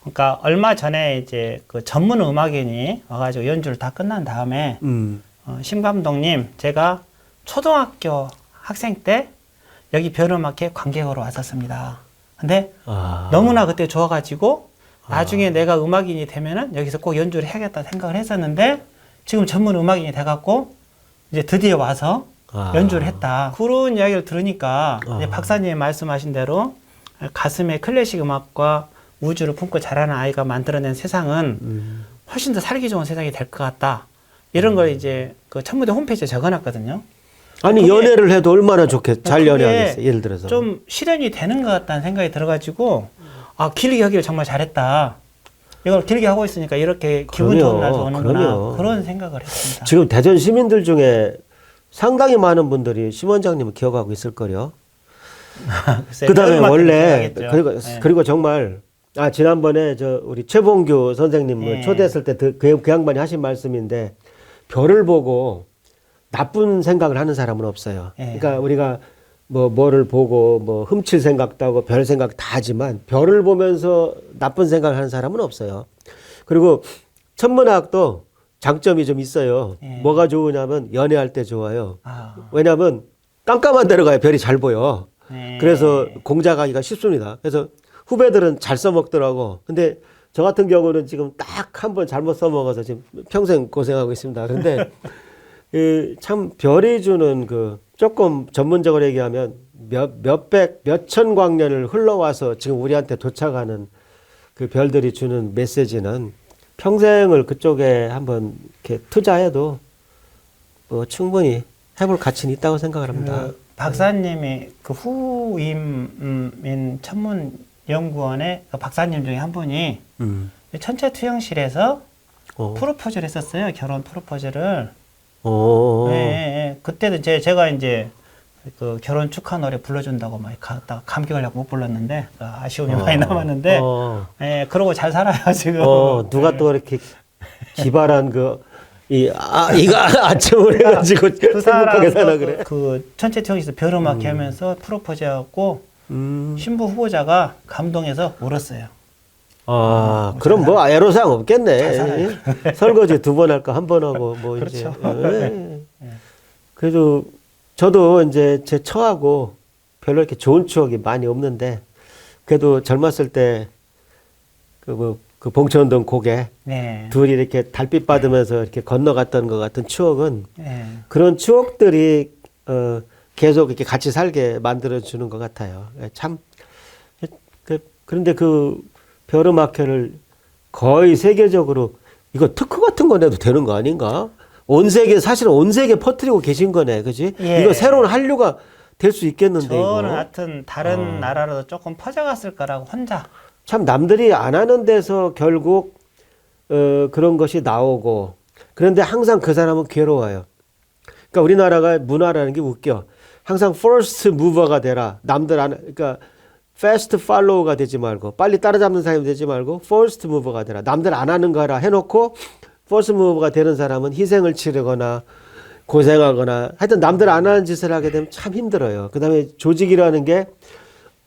Speaker 2: 그러니까 얼마 전에 이제 그 전문 음악인이 와가지고 연주를 다 끝난 다음에 심 감독님 제가 초등학교 학생 때 여기 별음악회 관객으로 왔었습니다. 근데 너무나 그때 좋아가지고 나중에 내가 음악인이 되면은 여기서 꼭 연주를 해야겠다 생각을 했었는데 지금 전문 음악인이 돼갖고 이제 드디어 와서
Speaker 1: 아.
Speaker 2: 연주를 했다. 그런 이야기를 들으니까
Speaker 1: 아.
Speaker 2: 이제 박사님이 말씀하신 대로 가슴에 클래식 음악과 우주를 품고 자라는 아이가 만들어낸 세상은 훨씬 더 살기 좋은 세상이 될 것 같다. 이런 걸 이제 그 천무대 홈페이지에 적어놨거든요.
Speaker 1: 아니
Speaker 2: 그게-
Speaker 1: 연애를 해도 얼마나 좋겠 잘
Speaker 2: 그게
Speaker 1: 연애하겠어요. 예를 들어서
Speaker 2: 좀 실현이 되는 것 같다는 생각이 들어가지고 아 길게 하기를 정말 잘했다. 이걸 길게 하고 있으니까 이렇게 기분 좋은 날도 오는구나.
Speaker 1: 그럼요.
Speaker 2: 그런 생각을 했습니다.
Speaker 1: 지금 대전 시민들 중에 상당히 많은 분들이 심 원장님을 기억하고 있을 거요.
Speaker 2: 글쎄,
Speaker 1: 그다음에
Speaker 2: 음악
Speaker 1: 원래
Speaker 2: 들으셔야겠죠.
Speaker 1: 그리고
Speaker 2: 네.
Speaker 1: 그리고 정말 지난번에 저 우리 최봉규 선생님을
Speaker 2: 네.
Speaker 1: 초대했을 때 그 양반이 하신 말씀인데 별을 보고 나쁜 생각을 하는 사람은 없어요.
Speaker 2: 네.
Speaker 1: 그러니까 우리가 뭐를 보고 뭐 훔칠 생각도 하고 별 생각 다 하지만 별을 보면서 나쁜 생각을 하는 사람은 없어요. 그리고 천문학도 장점이 좀 있어요.
Speaker 2: 네.
Speaker 1: 뭐가 좋으냐면 연애할 때 좋아요.
Speaker 2: 아,
Speaker 1: 왜냐하면 깜깜한 데로 가야 별이 잘 보여.
Speaker 2: 네.
Speaker 1: 그래서 공작하기가 쉽습니다. 그래서 후배들은 잘 써먹더라고. 근데 저 같은 경우는 지금 딱 한 번 잘못 써먹어서 지금 평생 고생하고 있습니다. 그런데 참 별이 주는 그 조금 전문적으로 얘기하면 몇백, 몇천 광년을 흘러와서 지금 우리한테 도착하는 그 별들이 주는 메시지는 평생을 그쪽에 한번 이렇게 투자해도 뭐 충분히 해볼 가치는 있다고 생각을 합니다.
Speaker 2: 그 박사님이 그 후임인 천문연구원의 그 박사님 중에 한 분이 천체투영실에서
Speaker 1: 어.
Speaker 2: 프로포즈를 했었어요. 결혼 프로포즈를.
Speaker 1: 어.
Speaker 2: 예, 예, 예. 그때도 제가 이제 그 결혼 축하 노래 불러준다고 막 갔다가 감기 걸려서 못 불렀는데 아쉬움이 많이 남았는데 예, 그러고 잘 살아요 지금.
Speaker 1: 누가 또 이렇게 기발한 이거 아침을 해가지고
Speaker 2: 그
Speaker 1: 행복하게 살아
Speaker 2: 사람
Speaker 1: 그래.
Speaker 2: 그 천체투영실에서 별음악 하면서 프로포즈하고 신부 후보자가 감동해서 울었어요.
Speaker 1: 그럼 뭐 애로사항 없겠네.
Speaker 2: 잘 살아요.
Speaker 1: 설거지 2번 할까 1번 하고 뭐
Speaker 2: 그렇죠.
Speaker 1: 이제. 그래도 저도 이제 제 처하고 별로 이렇게 좋은 추억이 많이 없는데 그래도 젊었을 때 그 봉천동 고개
Speaker 2: 네.
Speaker 1: 둘이 이렇게 달빛 받으면서 이렇게 건너갔던 것 같은 추억은
Speaker 2: 네.
Speaker 1: 그런 추억들이 계속 이렇게 같이 살게 만들어 주는 것 같아요. 참 그런데 그 별음악회를 거의 세계적으로 이거 특허 같은 거 내도 되는 거 아닌가? 사실은 온 세계 퍼뜨리고 계신 거네, 그지?
Speaker 2: 예.
Speaker 1: 이거 새로운 한류가 될 수 있겠는데
Speaker 2: 저는
Speaker 1: 이거.
Speaker 2: 하여튼 다른 나라로도 조금 퍼져갔을 거라고 혼자.
Speaker 1: 참 남들이 안 하는 데서 결국 그런 것이 나오고 그런데 항상 그 사람은 괴로워요. 그러니까 우리나라가 문화라는 게 웃겨. 항상 first mover가 되라. 남들 안 그러니까 fast follow가 되지 말고 빨리 따라잡는 사람이 되지 말고 first mover가 되라. 남들 안 하는 거라 해놓고 first mover가 되는 사람은 희생을 치르거나 고생하거나 하여튼 남들 안 하는 짓을 하게 되면 참 힘들어요. 그다음에 조직이라는 게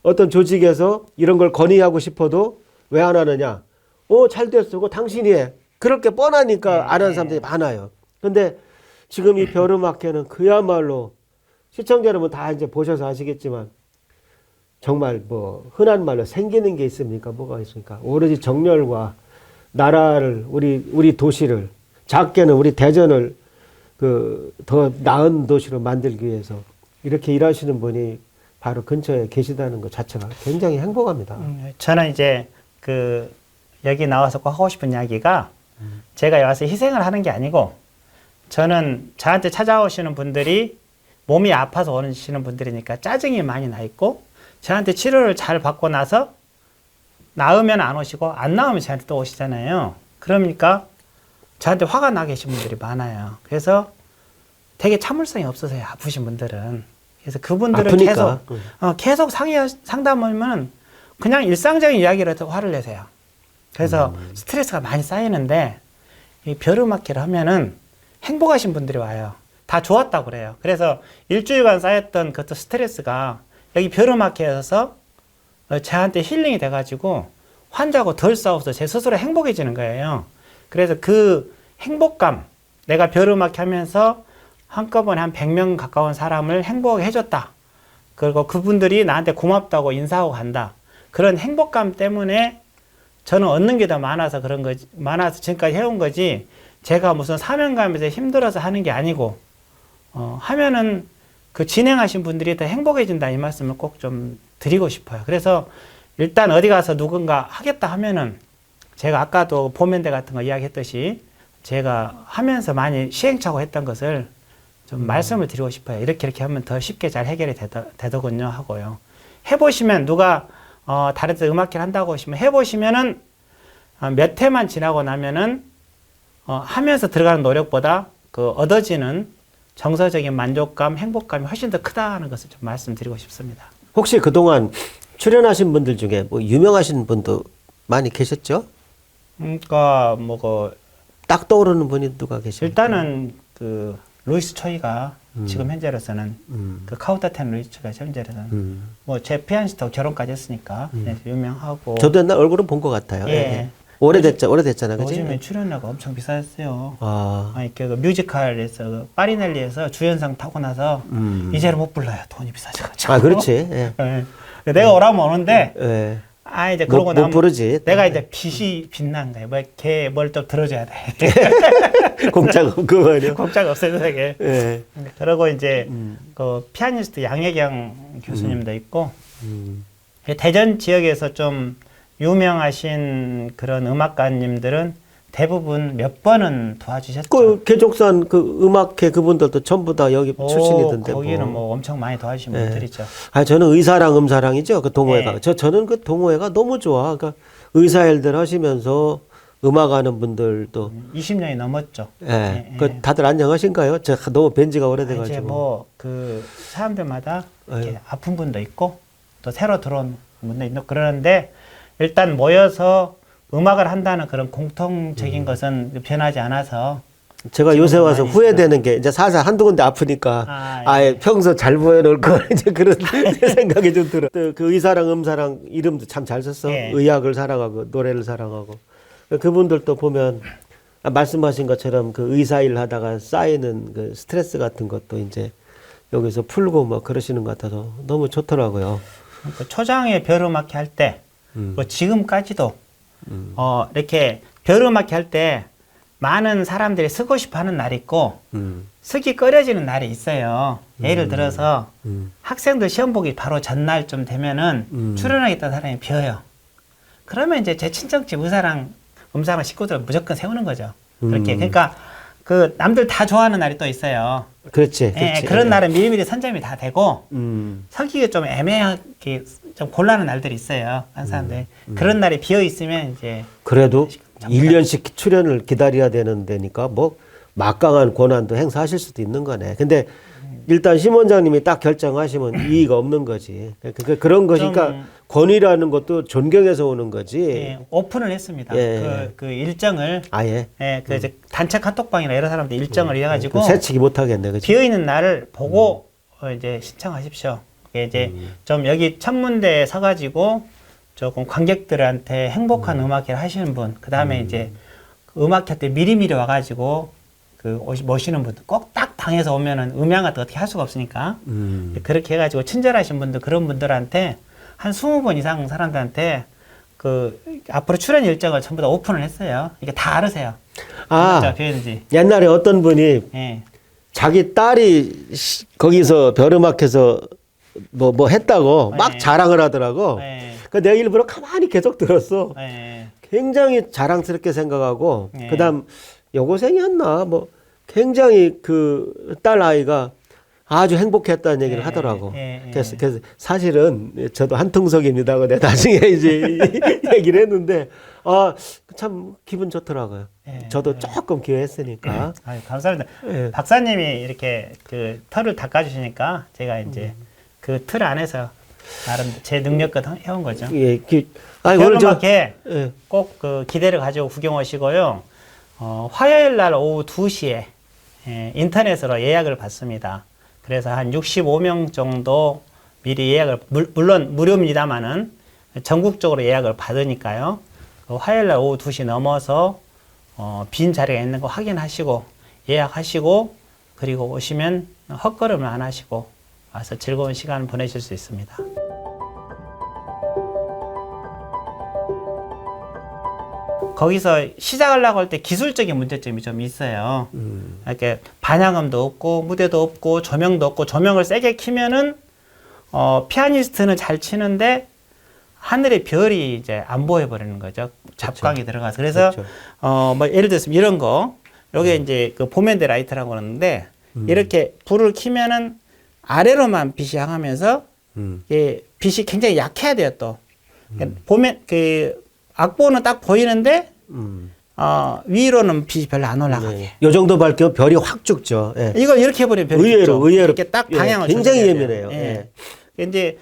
Speaker 1: 어떤 조직에서 이런 걸 건의하고 싶어도 왜 안 하느냐? 잘 됐어. 당신이 해. 그렇게 뻔하니까 안 하는 사람들이 많아요. 근데 지금 이 별음악회는 그야말로 시청자 여러분 다 이제 보셔서 아시겠지만 정말 뭐 흔한 말로 생기는 게 있습니까? 뭐가 있습니까? 오로지 정열과 나라를 우리 도시를 작게는 우리 대전을 더 나은 도시로 만들기 위해서 이렇게 일하시는 분이 바로 근처에 계시다는 것 자체가 굉장히 행복합니다.
Speaker 2: 저는 이제 여기 나와서 꼭 하고 싶은 이야기가 제가 와서 희생을 하는 게 아니고 저는 저한테 찾아오시는 분들이 몸이 아파서 오시는 분들이니까 짜증이 많이 나 있고 저한테 치료를 잘 받고 나서 나으면 안 오시고 안 나으면 저한테 또 오시잖아요. 그러니까 저한테 화가 나 계신 분들이 많아요. 그래서 되게 참을성이 없으세요. 아프신 분들은. 그래서 그분들을
Speaker 1: 아프니까.
Speaker 2: 계속 상담하면 그냥 일상적인 이야기를 해서 화를 내세요. 그래서 스트레스가 많이 쌓이는데 이 별음악회를 하면은 행복하신 분들이 와요. 다 좋았다고 그래요. 그래서 일주일간 쌓였던 그것도 스트레스가 여기 별음악회에서 저한테 힐링이 돼가지고 환자하고 덜 싸워서 제 스스로 행복해지는 거예요. 그래서 그 행복감, 내가 별음악회 하면서 한꺼번에 한 100명 가까운 사람을 행복하게 해줬다. 그리고 그분들이 나한테 고맙다고 인사하고 간다. 그런 행복감 때문에 저는 얻는 게 더 많아서 그런 거지, 많아서 지금까지 해온 거지, 제가 무슨 사명감에서 힘들어서 하는 게 아니고, 하면은 그 진행하신 분들이 더 행복해진다 이 말씀을 꼭 좀 드리고 싶어요. 그래서 일단 어디 가서 누군가 하겠다 하면은 제가 아까도 보면대 같은 거 이야기했듯이 제가 하면서 많이 시행착오 했던 것을 좀 말씀을 드리고 싶어요. 이렇게 하면 더 쉽게 잘 해결이 되더군요 하고요. 해보시면 누가 다른 데 음악회를 한다고 하시면 해보시면은 몇 회만 지나고 나면은 하면서 들어가는 노력보다 그 얻어지는 정서적인 만족감, 행복감이 훨씬 더 크다는 것을 좀 말씀드리고 싶습니다.
Speaker 1: 혹시 그동안 출연하신 분들 중에 뭐 유명하신 분도 많이 계셨죠?
Speaker 2: 그러니까 뭐
Speaker 1: 딱 떠오르는 분이 누가 계십니까?
Speaker 2: 일단은 그 루이스 초이가 지금 현재로서는 그 카운터텐 루이스 초이가 현재로서는 뭐 제 피아니스트하고 결혼까지 했으니까 네, 유명하고.
Speaker 1: 저도 옛날 얼굴은 본 것 같아요.
Speaker 2: 예.
Speaker 1: 예. 오래됐잖아, 그지?
Speaker 2: 요즘에 출연료가 엄청 비쌌어요.
Speaker 1: 아,
Speaker 2: 아니 그 뮤지컬에서 그 파리넬리에서 주연상 타고 나서 이제는 못 불러요. 돈이 비싸져가지고.
Speaker 1: 아, 그렇지. 예.
Speaker 2: 예. 내가 오라면 오는데
Speaker 1: 예.
Speaker 2: 이제 그러고 나면
Speaker 1: 부르지.
Speaker 2: 내가 이제 빛이 빛난 거야. 뭘 좀 들어줘야 돼.
Speaker 1: 공짜가 그만요.
Speaker 2: 공짜가 없어야 되게.
Speaker 1: 예.
Speaker 2: 그리고 이제 그 피아니스트 양혜경 교수님도 있고 대전 지역에서 좀 유명하신 그런 음악가님들은 대부분 몇 번은 도와주셨죠.
Speaker 1: 그 개족산 그 음악회 그분들도 전부 다 여기 출신이던데.
Speaker 2: 거기는 뭐 엄청 많이 도와주신
Speaker 1: 예.
Speaker 2: 분들이죠.
Speaker 1: 아, 저는 의사랑 음사랑이죠. 그 동호회가.
Speaker 2: 네.
Speaker 1: 저는 그 동호회가 너무 좋아. 그러니까 의사일들 하시면서 음악하는 분들도
Speaker 2: 20년이 넘었죠.
Speaker 1: 예. 그 다들 안녕하신가요? 제가 너무 뵌 지가 오래돼가지고.
Speaker 2: 이제 뭐 그 사람들마다 이렇게
Speaker 1: 아유.
Speaker 2: 아픈 분도 있고 또 새로 들어온 분도 있고 그러는데 일단 모여서 음악을 한다는 그런 공통적인 것은 변하지 않아서
Speaker 1: 제가 요새 와서
Speaker 2: 많이
Speaker 1: 후회되는 게 이제 살살 한두 군데 아프니까 아예 평소 잘 보여놓을 걸 이제 그런 생각이 좀 들어. 또 그 의사랑 음사랑 이름도 참 잘 썼어.
Speaker 2: 예.
Speaker 1: 의학을 사랑하고 노래를 사랑하고 그분들도 보면 말씀하신 것처럼 그 의사 일 하다가 쌓이는 그 스트레스 같은 것도 이제 여기서 풀고 뭐 그러시는 것 같아서 너무 좋더라고요.
Speaker 2: 그 초장에 벼르막히 할 때, 뭐 지금까지도 이렇게 벼르막히 할 때 많은 사람들이 쓰고 싶어하는 날이 있고 쓰기 꺼려지는 날이 있어요. 예를 들어서 학생들 시험 보기 바로 전날쯤 되면은 출연하겠다는 사람이 비어요. 그러면 이제 제 친정집 의사랑 음사랑 식구들 무조건 세우는 거죠. 그렇게 그러니까 그 남들 다 좋아하는 날이 또 있어요.
Speaker 1: 그렇지.
Speaker 2: 예, 그런 날은 미리미리 선점이 다 되고 서기가 좀 애매하게 좀 곤란한 날들이 있어요. 한 사람들 그런 날이 비어 있으면 이제
Speaker 1: 그래도 1년씩 출연을 기다려야 되는 데니까 뭐 막강한 권한도 행사하실 수도 있는 거네. 근데 일단 심 원장님이 딱 결정하시면 이의가 없는 거지. 그런 것이니까 권위라는 것도 존경해서 오는 거지.
Speaker 2: 예, 오픈을 했습니다.
Speaker 1: 예.
Speaker 2: 그 일정을
Speaker 1: 아예.
Speaker 2: 예, 그 이제 단체 카톡방이나 이런 사람들 일정을 해가지고
Speaker 1: 새치기 못 하겠네, 그치?
Speaker 2: 비어 있는 날을 보고 이제 신청하십시오. 그게 이제 좀 여기 천문대에 서가지고 조금 관객들한테 행복한 음악회를 하시는 분, 그 다음에 이제 그 음악회 때 미리미리 와가지고 그 모시는 분들 꼭 딱 당해서 오면은 음향 같은 거 어떻게 할 수가 없으니까 그렇게 해가지고 친절하신 분들 그런 분들한테 한 20번 이상 사람들한테 그 앞으로 출연 일정을 전부 다 오픈을 했어요. 이게 다 알으세요.
Speaker 1: 아,
Speaker 2: 비었는지.
Speaker 1: 옛날에 어떤 분이
Speaker 2: 예.
Speaker 1: 자기 딸이 거기서 벼르막해서 뭐 했다고 막
Speaker 2: 네.
Speaker 1: 자랑을 하더라고.
Speaker 2: 예.
Speaker 1: 그 내가 일부러 가만히 계속 들었어.
Speaker 2: 예.
Speaker 1: 굉장히 자랑스럽게 생각하고
Speaker 2: 네.
Speaker 1: 그다음 여고생이었나 뭐 굉장히 그 딸 아이가 아주 행복했다는 얘기를
Speaker 2: 네,
Speaker 1: 하더라고.
Speaker 2: 네, 네.
Speaker 1: 그래서 사실은 저도 한통속입니다 하고 내가 나중에 이제 얘기를 했는데 참 기분 좋더라고요.
Speaker 2: 네,
Speaker 1: 저도 조금 기회했으니까.
Speaker 2: 아유, 감사합니다.
Speaker 1: 네.
Speaker 2: 박사님이 이렇게 그 털을 닦아주시니까 제가 이제 그 틀 안에서 나름 제 능력껏 해온 거죠.
Speaker 1: 예, 오늘
Speaker 2: 여름학회
Speaker 1: 예.
Speaker 2: 꼭 그 기대를 가지고 구경 오시고요. 화요일 날 오후 2시에 인터넷으로 예약을 받습니다. 그래서 한 65명 정도 미리 예약을, 물론 무료입니다만은 전국적으로 예약을 받으니까요. 그 화요일 날 오후 2시 넘어서 빈 자리가 있는 거 확인하시고 예약하시고 그리고 오시면 헛걸음을 안 하시고 와서 즐거운 시간을 보내실 수 있습니다. 거기서 시작하려고 할 때 기술적인 문제점이 좀 있어요. 이렇게 반향음도 없고 무대도 없고 조명도 없고 조명을 세게 켜면은 피아니스트는 잘 치는데 하늘의 별이 이제 안 보여버리는 거죠. 잡광이 들어가서. 그래서
Speaker 1: 그렇죠.
Speaker 2: 뭐 예를 들어서 이런 거 요게 이제 그 보멘데 라이트라고 그러는데 이렇게 불을 켜면은 아래로만 빛이 향하면서 예, 빛이 굉장히 약해야 돼요 또. 보면 그 악보는 딱 보이는데 위로는 빛이 별로 안 올라가게.
Speaker 1: 네. 요 정도 밝기면 별이 확 죽죠. 예.
Speaker 2: 이걸 이렇게 해버리면 별이
Speaker 1: 의외로
Speaker 2: 죽죠.
Speaker 1: 의외로
Speaker 2: 이렇게 딱 방향을
Speaker 1: 굉장히
Speaker 2: 조절해야 돼요.
Speaker 1: 예민해요.
Speaker 2: 예.
Speaker 1: 예.
Speaker 2: 이제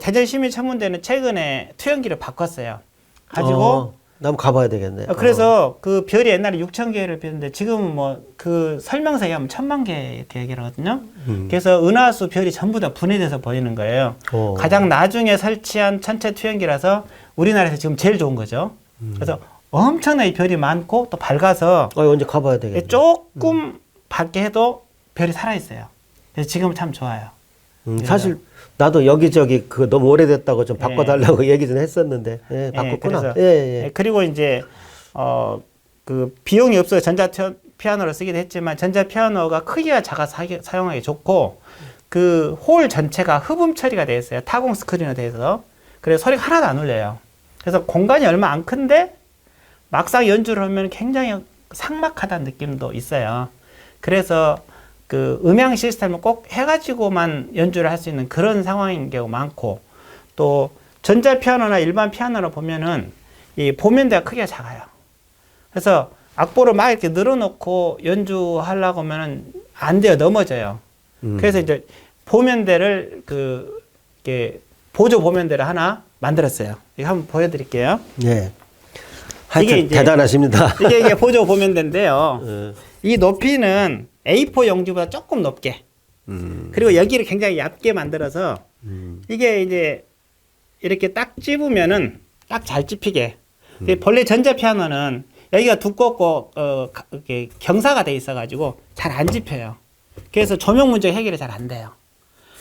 Speaker 2: 대전시민천문대는 최근에 투영기를 바꿨어요. 가지고
Speaker 1: 한번 가봐야 되겠네.
Speaker 2: 그래서 그 별이 옛날에 6,000개를 뺐는데 지금은 뭐 그 설명서에 하면 1,000만 개 이렇게 얘기를 하거든요. 그래서 은하수 별이 전부 다 분해돼서 보이는 거예요. 가장 나중에 설치한 천체 투영기라서 우리나라에서 지금 제일 좋은 거죠. 그래서 엄청나게 별이 많고 또 밝아서
Speaker 1: 언제 가봐야 되겠네.
Speaker 2: 조금 밝게 해도 별이 살아있어요. 그래서 지금은 참 좋아요.
Speaker 1: 사실 나도 여기저기 그 너무 오래됐다고 좀 바꿔달라고 얘기 좀 했었는데 바꿨구나.
Speaker 2: 그래서, 그리고 이제 그 비용이 없어서 전자 피아노를 쓰기도 했지만 전자 피아노가 크기가 작아서 사용하기 좋고 그 홀 전체가 흡음 처리가 되어 있어요. 타공 스크린으로 되어서. 그래서 소리가 하나도 안 울려요. 그래서 공간이 얼마 안 큰데 막상 연주를 하면 굉장히 삭막하다는 느낌도 있어요. 그래서 그 음향 시스템을 꼭 해가지고만 연주를 할 수 있는 그런 상황인 경우 많고 또 전자 피아노나 일반 피아노를 보면은 이 보면대가 크기가 작아요. 그래서 악보를 막 이렇게 늘어놓고 연주하려고 하면은 안 돼요. 넘어져요. 그래서 이제 보면대를 이렇게 보조 보면대를 하나 만들었어요. 이거 한번 보여드릴게요.
Speaker 1: 예. 하여튼
Speaker 2: 이게 이제
Speaker 1: 대단하십니다.
Speaker 2: 이게 보조 보면대인데요. 이 높이는 A4 용지보다 조금 높게. 그리고 여기를 굉장히 얇게 만들어서 이게 이제 이렇게 딱 찝으면은 딱 잘 찝히게. 본래 전자 피아노는 여기가 두껍고 이렇게 경사가 돼 있어가지고 잘 안 찝혀요. 그래서 조명 문제 해결이 잘 안 돼요.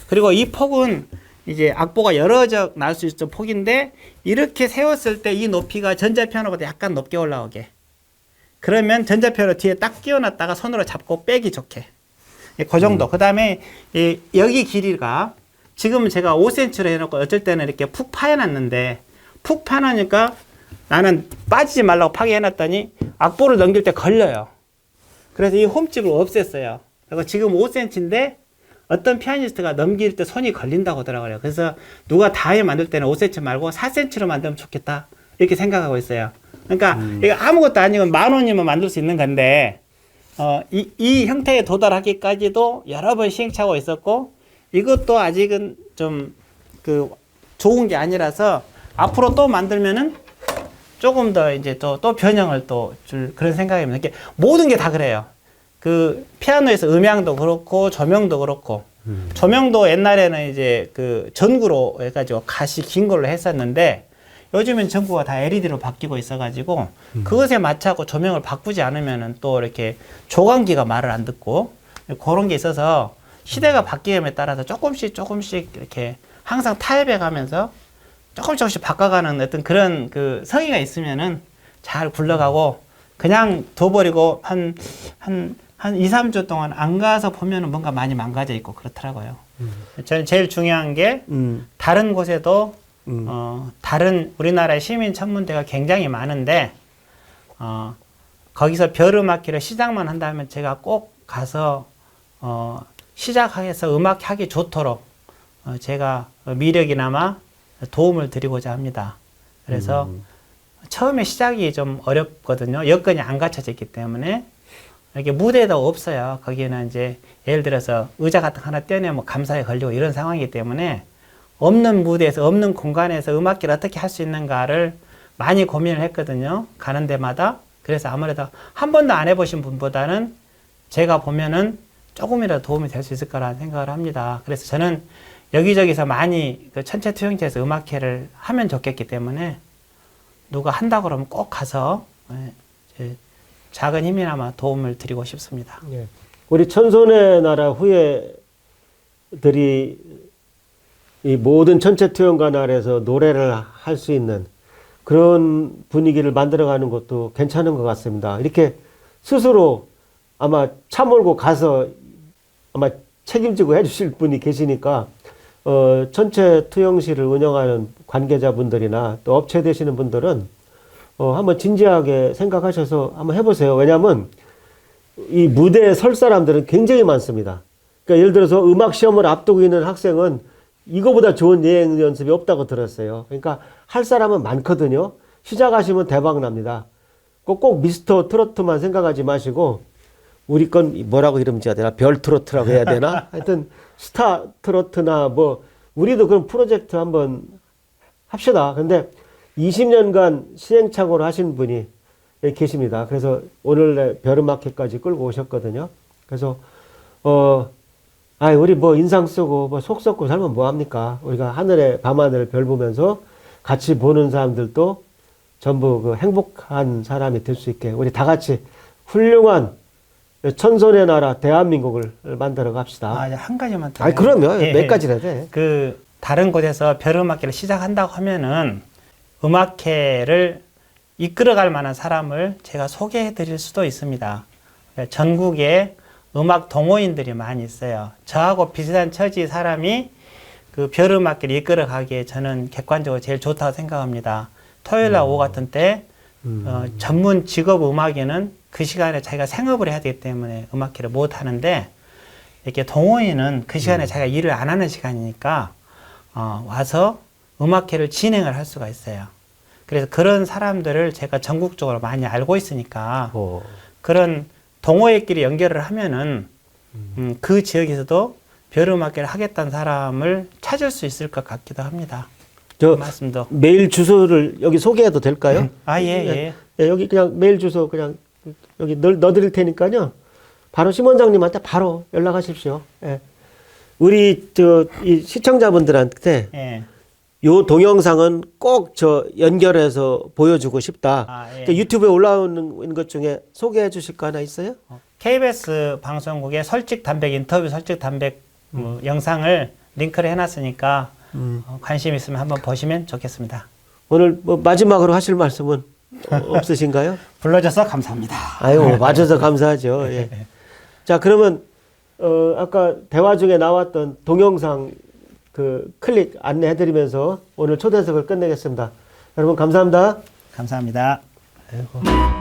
Speaker 2: 그리고 이 폭은 이제 악보가 여러 적 나올 수 있는 폭인데 이렇게 세웠을 때 이 높이가 전자 피아노보다 약간 높게 올라오게. 그러면 전자 피아노 뒤에 딱 끼워놨다가 손으로 잡고 빼기 좋게. 그 정도. 그 다음에 여기 길이가 지금은 제가 5cm로 해놓고 어쩔 때는 이렇게 푹 파여놨는데 푹 파놓으니까 나는 빠지지 말라고 파게 해놨더니 악보를 넘길 때 걸려요. 그래서 이 홈집을 없앴어요. 그리고 지금 5cm인데 어떤 피아니스트가 넘길 때 손이 걸린다고 하더라고요. 그래서 누가 다에 만들 때는 5cm 말고 4cm로 만들면 좋겠다. 이렇게 생각하고 있어요. 그러니까 이거 아무것도 아니고 10,000원이면 만들 수 있는 건데 이 형태에 도달하기까지도 여러 번 시행착오가 있었고 이것도 아직은 좀 그 좋은 게 아니라서 앞으로 또 만들면은 조금 더 이제 또 변형을 또 줄 그런 생각입니다. 이렇게 모든 게 다 그래요. 그 피아노에서 음향도 그렇고 조명도 그렇고 조명도 옛날에는 이제 그 전구로 해가지고 가시 긴 걸로 했었는데 요즘엔 전구가 다 LED로 바뀌고 있어가지고 그것에 맞춰서 조명을 바꾸지 않으면은 또 이렇게 조광기가 말을 안 듣고 그런 게 있어서 시대가 바뀌음에 따라서 조금씩 이렇게 항상 타협해 가면서 조금씩 바꿔가는 어떤 그런 그 성의가 있으면은 잘 굴러가고 그냥 둬버리고 한 2, 3주 동안 안 가서 보면은 뭔가 많이 망가져 있고 그렇더라고요. 저는 제일 중요한 게 다른 곳에도 다른 우리나라의 시민 천문대가 굉장히 많은데 거기서 별음악기를 시작만 한다면 제가 꼭 가서 시작해서 음악하기 좋도록 제가 미력이나마 도움을 드리고자 합니다. 그래서 처음에 시작이 좀 어렵거든요. 여건이 안 갖춰져 있기 때문에 이렇게 무대도 없어요. 거기에는 이제 예를 들어서 의자 같은 거 하나 떼어내면 감사에 걸리고 이런 상황이기 때문에 없는 무대에서 없는 공간에서 음악기를 어떻게 할 수 있는가를 많이 고민을 했거든요. 가는 데마다. 그래서 아무래도 한 번도 안 해보신 분보다는 제가 보면은 조금이라도 도움이 될 수 있을 거라는 생각을 합니다. 그래서 저는 여기저기서 많이 그 천체 투영체에서 음악회를 하면 좋겠기 때문에 누가 한다 그러면 꼭 가서 작은 힘이나마 도움을 드리고 싶습니다.
Speaker 1: 예. 우리 천손의 나라 후예들이 이 모든 천체 투영관 아래서 노래를 할 수 있는 그런 분위기를 만들어가는 것도 괜찮은 것 같습니다. 이렇게 스스로 아마 차 몰고 가서 아마 책임지고 해주실 분이 계시니까 전체 투영실을 운영하는 관계자분들이나 또 업체 되시는 분들은 한번 진지하게 생각하셔서 한번 해보세요. 왜냐하면 이 무대에 설 사람들은 굉장히 많습니다. 그러니까 예를 들어서 음악 시험을 앞두고 있는 학생은 이거보다 좋은 예행 연습이 없다고 들었어요. 그러니까 할 사람은 많거든요. 시작하시면 대박 납니다. 꼭 미스터 트로트만 생각하지 마시고 우리 건 뭐라고 이름 지어야 되나? 별 트로트라고 해야 되나? 하여튼 스타 트로트나 뭐 우리도 그런 프로젝트 한번 합시다. 근데 20년간 시행착오를 하신 분이 여기 계십니다. 그래서 오늘 별음악회까지 끌고 오셨거든요. 그래서 우리 뭐 인상 쓰고 뭐 속 썩고 살면 뭐 합니까? 우리가 하늘에 밤하늘 별 보면서 같이 보는 사람들도 전부 그 행복한 사람이 될 수 있게 우리 다 같이 훌륭한 천손의 나라 대한민국을 만들어 갑시다.
Speaker 2: 한 가지만 더.
Speaker 1: 그럼요.
Speaker 2: 예,
Speaker 1: 몇 가지나 돼.
Speaker 2: 그 다른 곳에서 별음악회를 시작한다고 하면은 음악회를 이끌어갈 만한 사람을 제가 소개해 드릴 수도 있습니다. 전국에 음악 동호인들이 많이 있어요. 저하고 비슷한 처지 사람이 그 별음악회를 이끌어가기에 저는 객관적으로 제일 좋다고 생각합니다. 토요일 날 오후 같은 때 전문 직업 음악인은 그 시간에 자기가 생업을 해야 되기 때문에 음악회를 못 하는데 이렇게 동호인은 그 시간에 자기가 일을 안 하는 시간이니까 와서 음악회를 진행을 할 수가 있어요. 그래서 그런 사람들을 제가 전국적으로 많이 알고 있으니까 그런 동호회끼리 연결을 하면은 그 지역에서도 별음악회를 하겠다는 사람을 찾을 수 있을 것 같기도 합니다.
Speaker 1: 저
Speaker 2: 말씀도.
Speaker 1: 메일 주소를 여기 소개해도 될까요?
Speaker 2: 예.
Speaker 1: 여기 그냥 메일 주소 그냥 여기 넣어드릴 테니까요. 바로 심원장님한테 바로 연락하십시오. 예. 우리 이 시청자분들한테
Speaker 2: 예.
Speaker 1: 요 동영상은 꼭 연결해서 보여주고 싶다.
Speaker 2: 예.
Speaker 1: 그러니까 유튜브에 올라오는 것 중에 소개해 주실 거 하나 있어요?
Speaker 2: KBS 방송국의 솔직 담백 인터뷰 솔직 담백 영상을 링크를 해놨으니까 관심 있으면 한번 보시면 좋겠습니다.
Speaker 1: 오늘 뭐 마지막으로 하실 말씀은 없으신가요?
Speaker 2: 불러줘서 감사합니다.
Speaker 1: 아유, 와줘서 감사하죠. 예. 자, 그러면 아까 대화 중에 나왔던 동영상 그 클릭 안내해드리면서 오늘 초대석을 끝내겠습니다. 여러분 감사합니다.
Speaker 2: 감사합니다.
Speaker 1: 아이고.